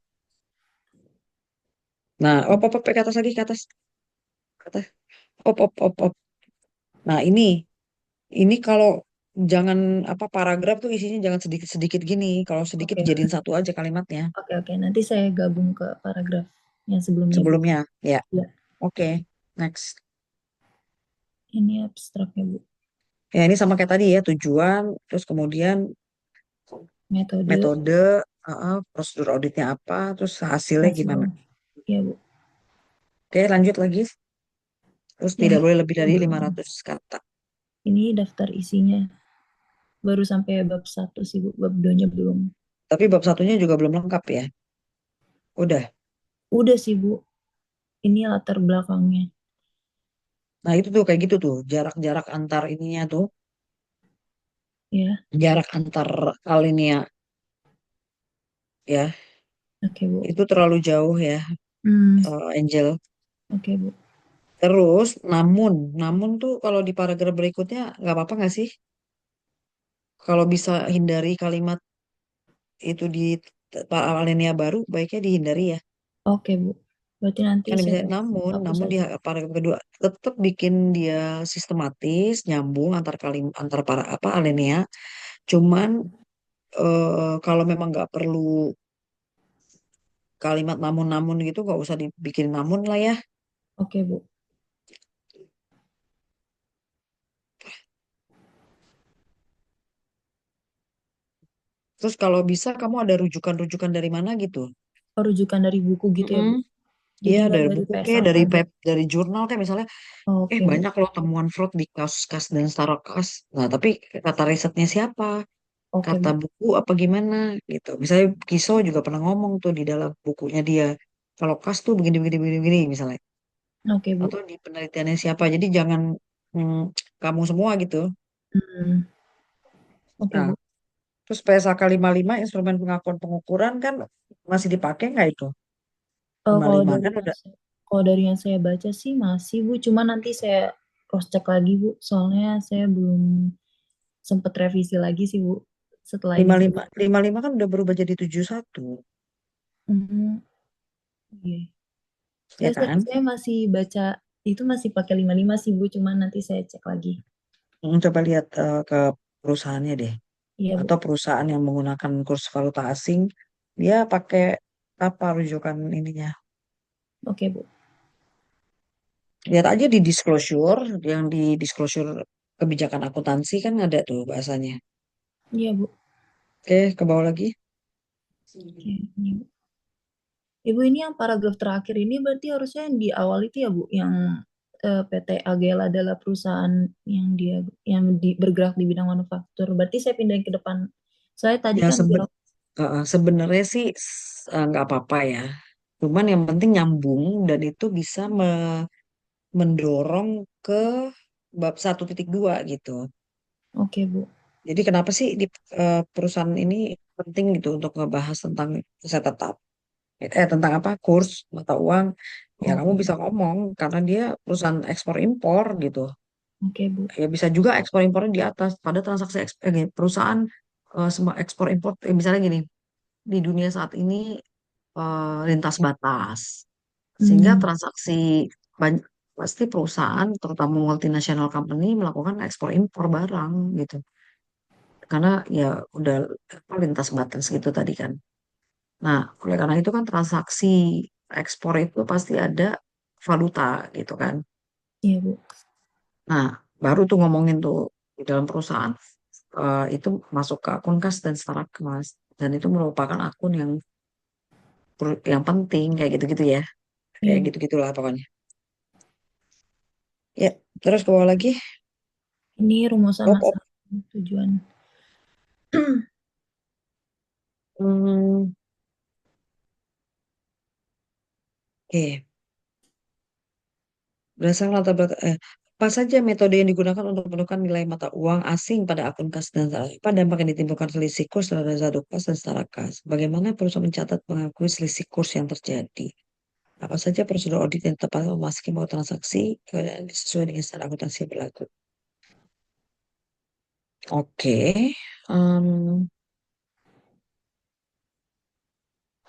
Nah, op, ke atas lagi ke atas. Ke atas. Op. Nah, ini kalau jangan apa paragraf tuh isinya jangan sedikit-sedikit gini. Kalau sedikit Oke, dijadiin satu aja kalimatnya oke. Nanti saya gabung ke paragraf yang sebelumnya, Bu. sebelumnya. Ya, Ya, oke. Next. ini abstraknya, Bu. Ya, ini sama kayak tadi ya, tujuan, terus kemudian Metode metode, prosedur auditnya apa, terus hasilnya hasil. gimana. Ya, Bu. Oke, lanjut lagi. Terus Yang tidak boleh lebih dari belum. 500 kata. Ini daftar isinya. Baru sampai bab satu sih, Bu. Bab 2-nya belum. Tapi bab satunya juga belum lengkap ya. Udah. Udah sih, Bu. Ini latar belakangnya. Nah, itu tuh kayak gitu tuh, jarak-jarak antar ininya tuh, Ya, jarak antar alinea ya, oke, Bu. itu terlalu jauh ya, Hmm, Angel. oke, Bu. Terus, namun tuh kalau di paragraf berikutnya nggak apa-apa nggak sih? Kalau bisa hindari kalimat itu di alinea baru, baiknya dihindari ya. Oke, Bu. Berarti nanti Kan bisa saya hapus namun di aja. paragraf kedua tetap bikin dia sistematis, nyambung antar antar para apa alinea. Cuman kalau memang nggak perlu kalimat namun gitu nggak usah dibikin namun lah ya. Oke, Bu. Terus kalau bisa kamu ada rujukan-rujukan dari mana gitu. Oh, rujukan dari buku gitu ya, Mm-mm. Bu. Jadi Iya nggak dari dari buku PS kayak apa dari aja. dari jurnal kayak misalnya Oke, Bu. banyak loh temuan fraud di kasus kas dan setara kas. Nah tapi kata risetnya siapa, Oke, kata Bu. buku apa gimana gitu. Misalnya Kiso juga pernah ngomong tuh di dalam bukunya dia kalau kas tuh begini begini begini, begini misalnya Oke, Bu. atau di penelitiannya siapa. Jadi jangan mm, kamu semua gitu. Hmm, oke, Nah Bu. terus PSAK 55 instrumen pengakuan pengukuran kan masih dipakai nggak itu? Oh, 55 kan udah. kalau dari yang saya baca sih masih, Bu. Cuma nanti saya cross check lagi, Bu. Soalnya saya belum sempet revisi lagi sih, Bu. Setelah ini sih. 55 kan udah berubah jadi 71 Hmm, iya. ya kan? Saya masih baca itu masih pakai 55 sih, Bu. Cuma nanti saya cek lagi. Coba lihat ke perusahaannya deh. Iya, Bu. Atau perusahaan yang menggunakan kurs valuta asing, dia pakai apa rujukan ininya. Oke, Bu. Lihat aja di disclosure, yang di disclosure kebijakan akuntansi kan ada tuh bahasanya. Iya, Bu. Oke, ke bawah lagi. Oke, ini, Bu. Ibu ini yang paragraf terakhir ini berarti harusnya yang di awal itu ya, Bu, yang PT AGL adalah perusahaan bergerak di bidang manufaktur. Berarti saya pindahin ke depan. Saya tadi Ya kan bilang, sebenarnya sih nggak apa-apa ya. Cuman yang penting nyambung dan itu bisa mendorong ke bab 1.2 gitu. Oke, Bu. Jadi kenapa sih di perusahaan ini penting gitu untuk ngebahas tentang saya tetap tentang apa kurs mata uang ya kamu Oke. bisa ngomong karena dia perusahaan ekspor impor gitu. Oke, Bu. Ya bisa juga ekspor impornya di atas pada transaksi perusahaan semua ekspor impor misalnya gini di dunia saat ini lintas batas sehingga Hmm, transaksi banyak pasti perusahaan terutama multinational company melakukan ekspor impor barang gitu karena ya udah apa, lintas batas gitu tadi kan. Nah, oleh karena itu kan transaksi ekspor itu pasti ada valuta gitu kan. iya, Bu. Nah, baru tuh ngomongin tuh di dalam perusahaan itu masuk ke akun kas dan setara kemas dan itu merupakan akun yang penting kayak gitu-gitu ya. Iya, Kayak Bu. gitu-gitulah pokoknya. Ya, terus ke bawah lagi. Ini rumusan Oh, oh. masalah tujuan. Hmm, oke. Berdasarkan latar belakang, apa saja metode yang digunakan untuk menentukan nilai mata uang asing pada akun kas dan setara? Apa dampak yang ditimbulkan selisih kurs terhadap saldo kas dan setara kas? Bagaimana perusahaan mencatat mengakui selisih kurs yang terjadi? Apa saja prosedur audit yang tepat untuk memastikan bahwa transaksi sesuai dengan standar akuntansi yang berlaku? Oke, em,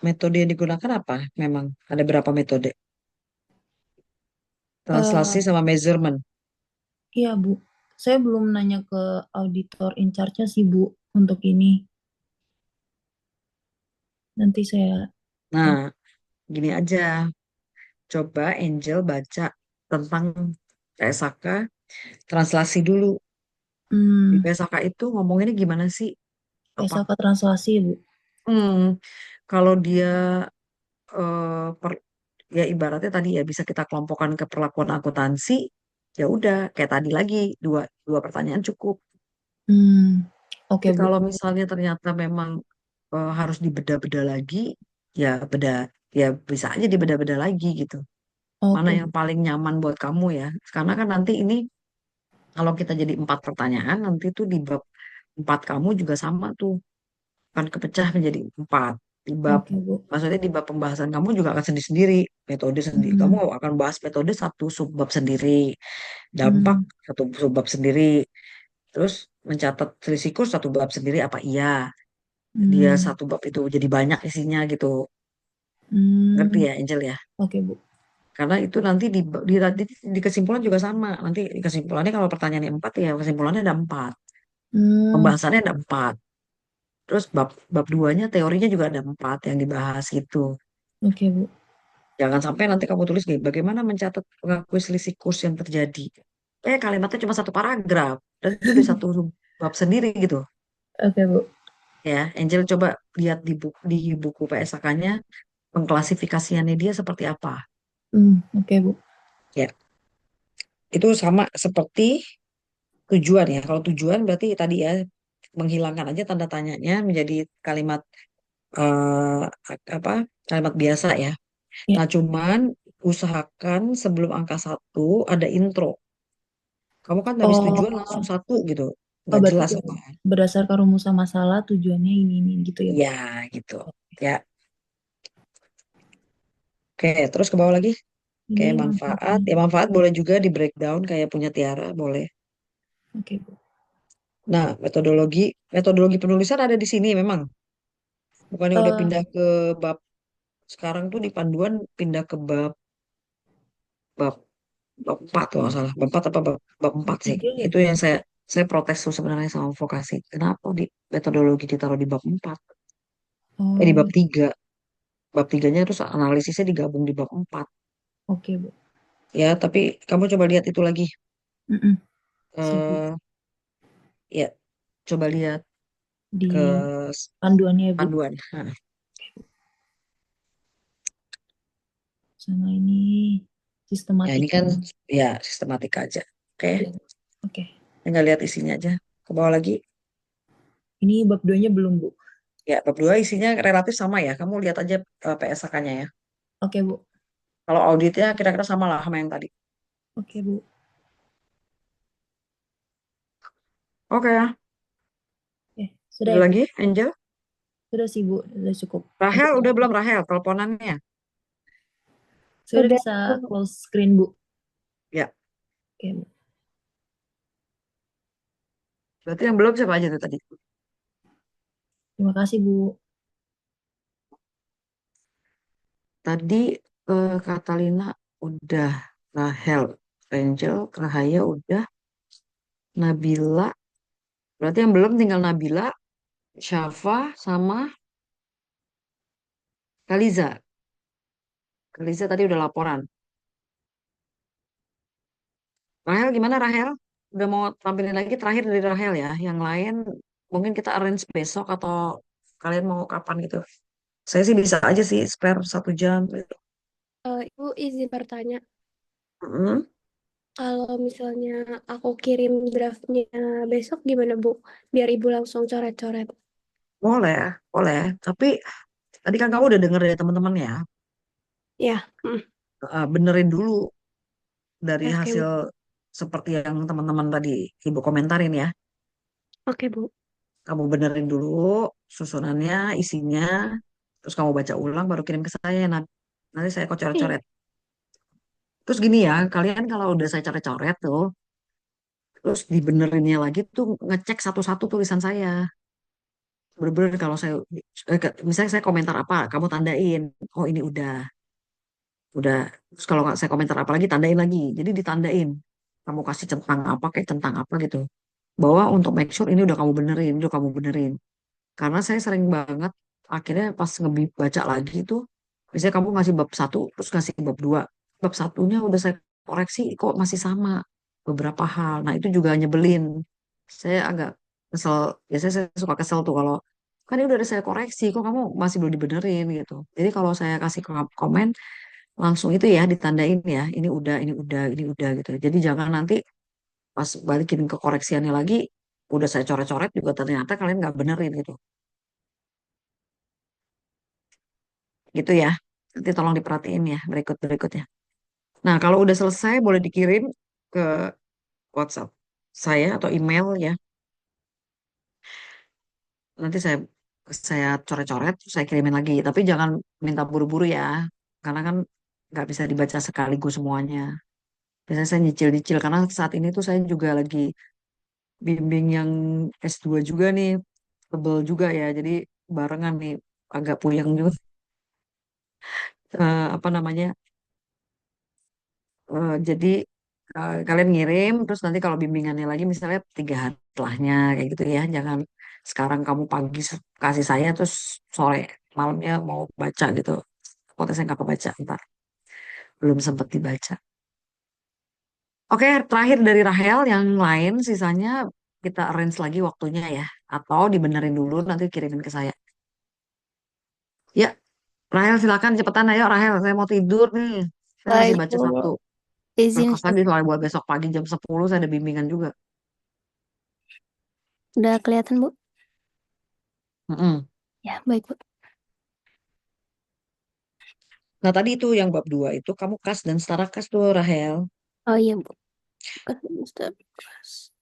metode yang digunakan apa? Memang ada berapa metode? Translasi Eh, sama measurement. iya, Bu. Saya belum nanya ke auditor in charge-nya sih, Bu, untuk ini. Nanti saya Nah, gini aja. Coba Angel baca tentang PSAK, translasi dulu. Di hmm, PSAK itu ngomonginnya gimana sih? Apa? PSAK translasi, Bu. Hmm, kalau dia ya ibaratnya tadi ya bisa kita kelompokkan ke perlakuan akuntansi, ya udah kayak tadi lagi dua dua pertanyaan cukup. Hmm, oke, Tapi Bu. kalau misalnya ternyata memang harus dibeda-beda lagi, ya beda ya bisa aja dibeda-beda lagi gitu. Mana Oke, yang Bu. paling nyaman buat kamu ya? Karena kan nanti ini kalau kita jadi 4 pertanyaan, nanti tuh di bab 4 kamu juga sama tuh, kan kepecah menjadi 4. Di bab, Oke, Bu. maksudnya di bab pembahasan kamu juga akan sendiri-sendiri, metode sendiri. Kamu Hmm, akan bahas metode satu subbab sendiri, dampak hmm, satu subbab sendiri, terus mencatat risiko satu bab sendiri apa iya dia hmm, satu bab itu jadi banyak isinya gitu. Ngerti hmm. ya Angel ya? Oke, Bu. Karena itu nanti di kesimpulan juga sama. Nanti di kesimpulannya kalau pertanyaannya 4 ya kesimpulannya ada 4. Hmm, Pembahasannya ada 4. Terus bab bab duanya teorinya juga ada 4 yang dibahas gitu. oke, Bu. Jangan sampai nanti kamu tulis nih, bagaimana mencatat mengakui selisih kurs yang terjadi. Kalimatnya cuma satu paragraf dan itu udah satu bab sendiri gitu. Oke, Bu. Ya, Angel coba lihat di buku PSAK-nya pengklasifikasiannya dia seperti apa. Oke, Bu. Ya, itu sama seperti tujuan ya. Kalau tujuan berarti tadi ya menghilangkan aja tanda tanyanya menjadi kalimat apa kalimat biasa ya. Ya. Nah, cuman usahakan sebelum angka 1 ada intro. Kamu kan habis tujuan Oh, langsung 1 gitu. oh, Nggak berarti jelas apa. berdasarkan rumusan masalah tujuannya ini gitu ya, Bu. Ya, gitu. Ya, oke. Terus ke bawah lagi. Ini Kayak manfaat. manfaatnya. Ya, manfaat boleh juga di breakdown kayak punya Tiara, boleh. Oke, Bu. Nah, metodologi penulisan ada di sini memang. Bukannya udah Eh, pindah ke bab sekarang tuh di panduan pindah ke bab bab bab 4 kalau nggak salah. Bab 4 apa bab 4 bab sih. 3 ya, Itu Bu. yang saya protes tuh sebenarnya sama vokasi. Kenapa di metodologi ditaruh di bab 4? Di Oh, bab 3. Bab tiganya terus analisisnya digabung di bab 4. oke, Bu. Ya, tapi kamu coba lihat itu lagi. Mm-mm. Siap, Bu. eh ya, coba lihat ke Di panduannya ya, Bu. panduan. Nah, Sama ini ya ini sistematika. kan ya sistematika aja. Oke, Ya, oke. tinggal lihat isinya aja. Ke bawah lagi. Ini bab 2-nya belum, Bu. Ya, bab 2 isinya relatif sama ya. Kamu lihat aja PSAK-nya ya. Oke, Bu. Kalau auditnya kira-kira sama lah sama yang tadi. Oke, Bu. Oke ya. Sudah Ada ya, Bu? lagi, Angel? Sudah sih, Bu. Sudah cukup. Rahel, Untuk udah belum Rahel teleponannya? saya udah Udah, bisa Bu. close screen, Bu. Ya, Oke, Bu. berarti yang belum siapa aja tuh tadi? Terima kasih, Bu. Tadi Catalina udah, Rahel, Angel, Rahaya udah, Nabila. Berarti yang belum tinggal Nabila, Syafa, sama Kaliza. Kaliza tadi udah laporan. Rahel gimana Rahel? Udah mau tampilin lagi terakhir dari Rahel ya. Yang lain mungkin kita arrange besok atau kalian mau kapan gitu. Saya sih bisa aja sih spare 1 jam gitu. Ibu izin bertanya, Mm, kalau misalnya aku kirim draftnya besok gimana Bu? Biar Ibu langsung coret-coret. boleh, boleh. Tapi tadi kan kamu udah denger dari teman-teman ya. Ya, Benerin dulu dari oke hasil Bu. seperti yang teman-teman tadi ibu komentarin ya. Oke Bu. Kamu benerin dulu susunannya, isinya, terus kamu baca ulang baru kirim ke saya. Nanti saya kok Iya. coret-coret. Terus gini ya, kalian kalau udah saya coret-coret tuh, terus dibenerinnya lagi tuh ngecek satu-satu tulisan saya. Bener-bener kalau saya, misalnya saya komentar apa, kamu tandain. Oh ini udah. Terus kalau nggak saya komentar apa lagi, tandain lagi. Jadi ditandain. Kamu kasih centang apa, kayak centang apa gitu. Bahwa untuk make sure ini udah kamu benerin. Karena saya sering banget, akhirnya pas baca lagi itu, misalnya kamu ngasih bab 1, terus ngasih bab 2. Bab satunya udah saya koreksi, kok masih sama beberapa hal. Nah itu juga nyebelin. Saya agak kesel, biasanya saya suka kesel tuh kalau, kan ini udah saya koreksi, kok kamu masih belum dibenerin gitu. Jadi kalau saya kasih komen, langsung itu ya ditandain ya, ini udah gitu. Jadi jangan nanti pas balikin ke koreksiannya lagi, udah saya coret-coret juga ternyata kalian nggak benerin gitu. Gitu ya. Nanti tolong diperhatiin ya berikutnya. Nah, kalau udah selesai boleh dikirim ke WhatsApp saya atau email ya. Nanti saya coret-coret, saya kirimin lagi. Tapi jangan minta buru-buru ya, karena kan nggak bisa dibaca sekaligus semuanya. Biasanya saya nyicil-nyicil karena saat ini tuh saya juga lagi bimbing yang S2 juga nih, tebel juga ya. Jadi barengan nih agak puyeng juga. Apa namanya? Jadi kalian ngirim, terus nanti kalau bimbingannya lagi misalnya 3 hari setelahnya kayak gitu ya. Jangan sekarang kamu pagi kasih saya, terus sore malamnya mau baca gitu. Pokoknya saya nggak kebaca ntar. Belum sempat dibaca. Oke, terakhir dari Rahel, yang lain sisanya kita arrange lagi waktunya ya. Atau dibenerin dulu nanti kirimin ke saya. Ya, Rahel silakan cepetan ayo Rahel. Saya mau tidur nih. Saya masih Baik baca Bu. satu. Izin Kertas share. lagi soalnya buat besok pagi jam 10 saya ada bimbingan juga. Udah kelihatan Bu? Mm-mm. Ya, baik Bu. Nah, tadi itu yang bab 2 itu kamu kas dan setara kas tuh Rahel, Oh iya Bu. Kan Mister Kelas.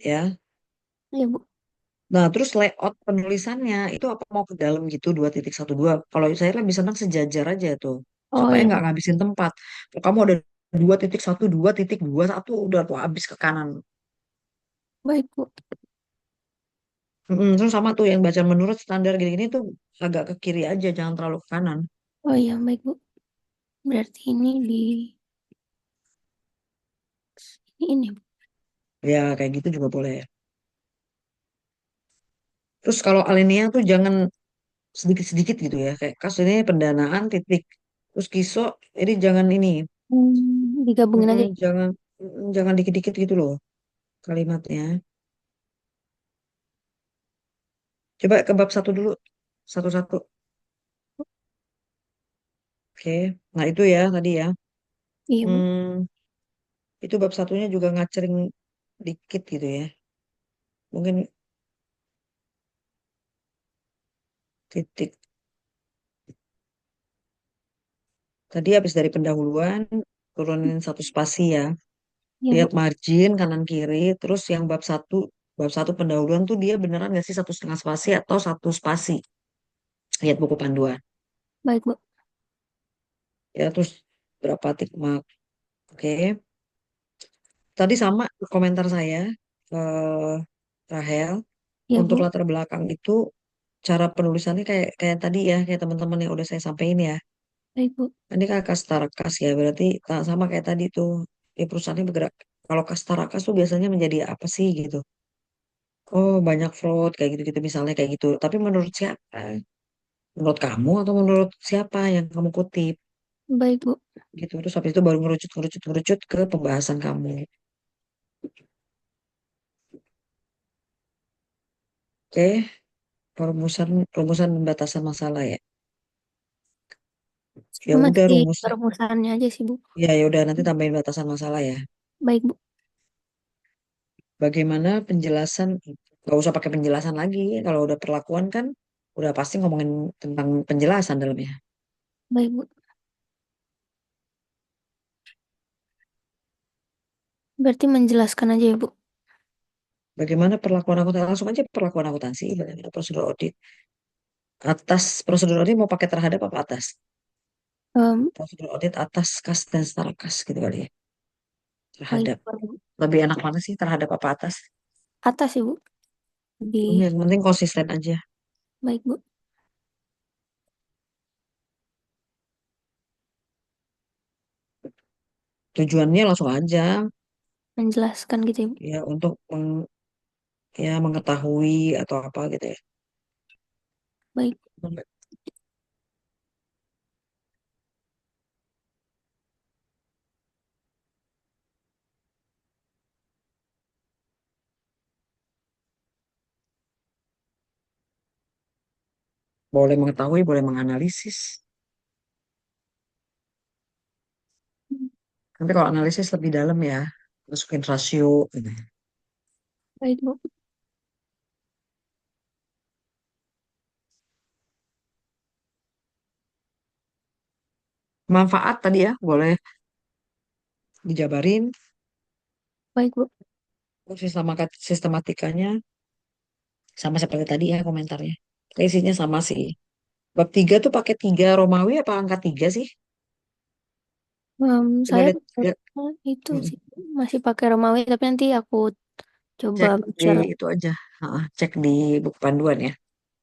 ya. Iya Bu. Nah, terus layout penulisannya itu apa mau ke dalam gitu 2.12. Kalau saya lebih senang sejajar aja tuh. Oh Supaya iya nggak Bu. ngabisin tempat. Kalau kamu ada 2.1, 2.21 udah tuh habis ke kanan. Baik Bu. Terus sama tuh yang bacaan menurut standar gini-gini tuh agak ke kiri aja, jangan terlalu ke kanan. Oh iya, baik Bu. Berarti ini di ini Bu. Ya, kayak gitu juga boleh. Terus kalau alinea tuh jangan sedikit-sedikit gitu ya. Kayak kasus ini pendanaan titik. Terus kiso, ini jangan ini. Digabungin aja. Jangan jangan dikit-dikit gitu loh kalimatnya. Coba ke bab 1 dulu. Satu-satu. Oke. Nah itu ya tadi ya. Iya Bu. Hmm, itu bab satunya juga ngacering dikit gitu ya. Mungkin titik. Tadi habis dari pendahuluan, turunin satu spasi ya. Iya, Bu. Lihat margin kanan kiri, terus yang bab satu pendahuluan tuh dia beneran nggak sih 1,5 spasi atau 1 spasi? Lihat buku panduan. Baik, Bu. Ya, terus berapa tick mark. Oke. Tadi sama komentar saya ke Rahel. Iya, Untuk Bu. latar belakang itu cara penulisannya kayak kayak tadi ya, kayak teman-teman yang udah saya sampaikan ya. Baik, Bu. Ini kan Kastarakas ya, berarti sama kayak tadi tuh. Di perusahaannya bergerak. Kalau Kastarakas tuh biasanya menjadi apa sih gitu? Oh, banyak fraud kayak gitu-gitu misalnya kayak gitu. Tapi menurut siapa? Menurut kamu atau menurut siapa yang kamu kutip Baik, Bu. gitu. Terus habis itu baru ngerucut ke pembahasan kamu. Oke, rumusan rumusan pembatasan masalah ya. Ya Saya udah masih rumusnya. perumusannya aja sih, Bu. Ya udah nanti tambahin batasan masalah ya. Baik, Bu. Bagaimana penjelasan? Gak usah pakai penjelasan lagi. Kalau udah perlakuan kan udah pasti ngomongin tentang penjelasan dalamnya. Baik, Bu. Berarti menjelaskan aja ya, Bu. Bagaimana perlakuan akuntansi? Langsung aja perlakuan akuntansi. Bagaimana prosedur audit? Atas prosedur audit mau pakai terhadap apa atas? Em, Prosedur audit atas kas dan setara kas gitu kali ya. Baik, Terhadap. Bu. Lebih enak mana sih terhadap apa atas? Atas sih, Bu. Lebih Yang penting konsisten aja. baik, Bu. Tujuannya langsung aja Menjelaskan gitu ya, Bu. ya untuk ya mengetahui atau apa gitu ya. Baik. Boleh mengetahui, boleh menganalisis. Nanti kalau analisis lebih dalam ya, masukin rasio gitu. Baik, Bu. Manfaat tadi ya, boleh dijabarin. Baik, Bu. Terus sistematikanya sama seperti tadi ya komentarnya. Kayak isinya sama sih. Bab 3 tuh pakai 3 Romawi apa angka 3 sih? Coba Saya lihat, itu mm, sih masih pakai Romawi, tapi nanti aku coba cek di share. itu aja. Cek di buku panduan ya.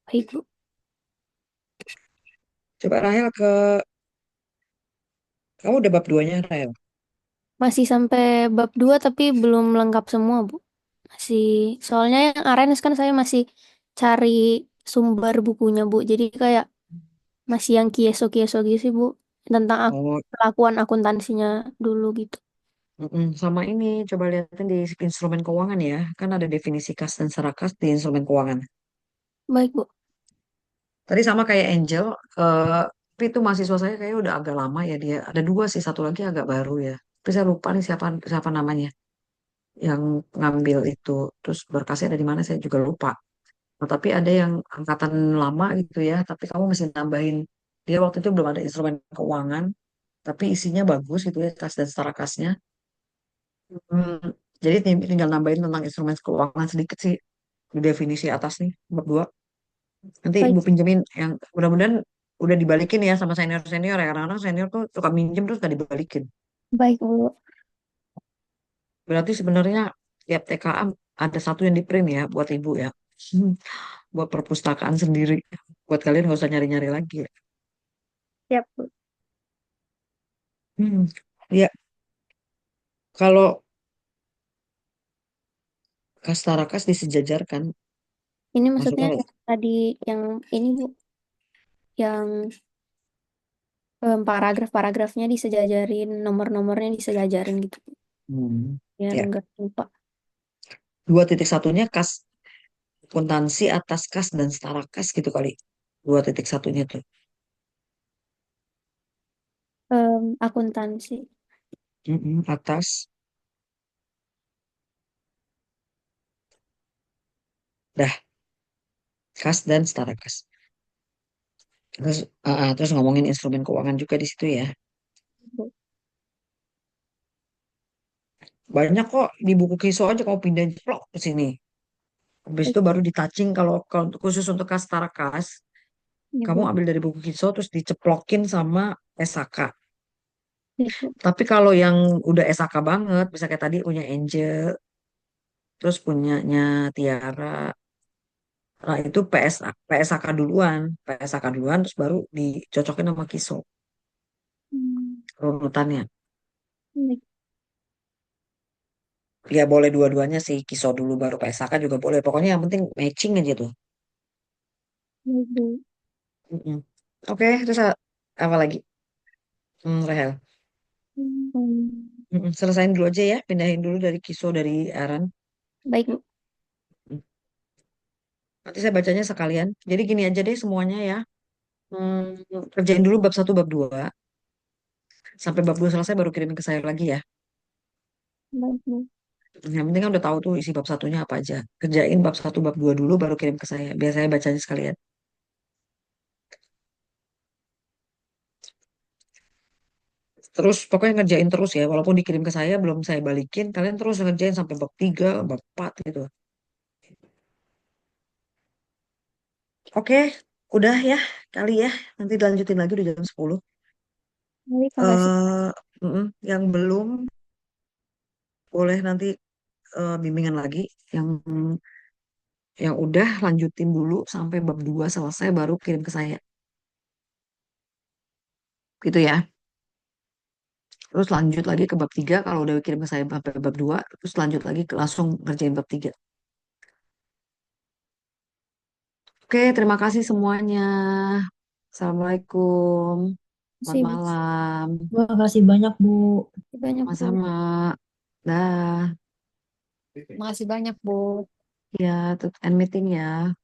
Baik, Bu. Coba Rahel kamu udah bab 2-nya Rahel. Masih sampai bab 2 tapi belum lengkap semua, Bu. Masih, soalnya yang Arenes kan saya masih cari sumber bukunya, Bu. Jadi kayak masih yang kieso-kieso gitu sih, Bu. Tentang Oh, pelakuan akuntansinya dulu gitu. sama ini coba lihatin di instrumen keuangan ya. Kan ada definisi kas dan serakas di instrumen keuangan. Baik, Bu. Tadi sama kayak Angel, tapi itu mahasiswa saya kayak udah agak lama ya dia. Ada dua sih, satu lagi agak baru ya. Tapi saya lupa nih siapa siapa namanya yang ngambil itu. Terus berkasnya ada di mana saya juga lupa. Nah, tapi ada yang angkatan lama gitu ya. Tapi kamu mesti nambahin. Dia waktu itu belum ada instrumen keuangan, tapi isinya bagus gitu ya kas dan setara kasnya. Hmm, jadi tinggal nambahin tentang instrumen keuangan sedikit sih di definisi atas nih bab 2. Nanti Baik, ibu pinjemin yang mudah-mudahan udah dibalikin ya sama senior-senior ya. Kadang-kadang senior tuh suka minjem terus gak dibalikin. baik, Bu. Berarti sebenarnya tiap TKA ada satu yang di print ya buat ibu ya. Hmm, Buat perpustakaan sendiri. Buat kalian gak usah nyari-nyari lagi ya. Siap, Bu. Hmm, Ya, kalau Kastarakas disejajarkan, Ini maksudnya maksudnya yang tadi yang ini, Bu, yang paragraf-paragrafnya disejajarin, nomor-nomornya disejajarin gitu, biar ya enggak lupa. 2.1-nya kas akuntansi atas kas dan setara kas gitu kali. 2.1-nya tuh. Akuntansi. Atas dah kas dan setara kas. Terus ngomongin instrumen keuangan juga di situ ya. Bu. Banyak kok di buku Kiso aja kamu pindahin plok ke sini. Habis itu baru di-touching kalau khusus untuk kas Tarakas, Ya, kamu Bu. ambil dari buku Kiso terus diceplokin sama SAK. Ya, Bu. Tapi kalau yang udah SAK banget, misalnya kayak tadi punya Angel, terus punyanya Tiara, nah itu PSAK duluan, PSAK duluan, terus baru dicocokin sama Kiso Hmm. runutannya. Ya, Ya boleh dua-duanya sih, Kiso dulu baru PSAK juga boleh. Pokoknya yang penting matching aja tuh. ya, Bu. Mm-mm. Oke, terus apa lagi? Rahel. Hmm. Selesain dulu aja ya, pindahin dulu dari Kiso dari Aran. Baik, Bu. Mm. Nanti saya bacanya sekalian. Jadi gini aja deh semuanya ya. Kerjain dulu bab satu, bab 2. Sampai bab 2 selesai baru kirimin ke saya lagi ya. Baik, Bu. Yang penting kan udah tahu tuh isi bab satunya apa aja. Kerjain bab satu, bab 2 dulu baru kirim ke saya. Biar saya bacanya sekalian. Terus pokoknya ngerjain terus ya. Walaupun dikirim ke saya belum saya balikin. Kalian terus ngerjain sampai bab 3, bab 4 gitu. Oke, udah ya kali ya. Nanti dilanjutin lagi udah jam 10. Baik, makasih. eh yang belum boleh nanti bimbingan lagi. Yang udah lanjutin dulu sampai bab 2 selesai baru kirim ke saya. Gitu ya. Terus lanjut lagi ke bab 3 kalau udah kirim ke saya sampai bab 2 terus lanjut lagi langsung ngerjain bab 3. Oke, terima kasih semuanya. Assalamualaikum. Selamat Makasih, Bu. malam. Terima kasih banyak, Bu. Banyak, Bu. Sama-sama. Dah. Makasih banyak, Bu. Ya, end meeting ya.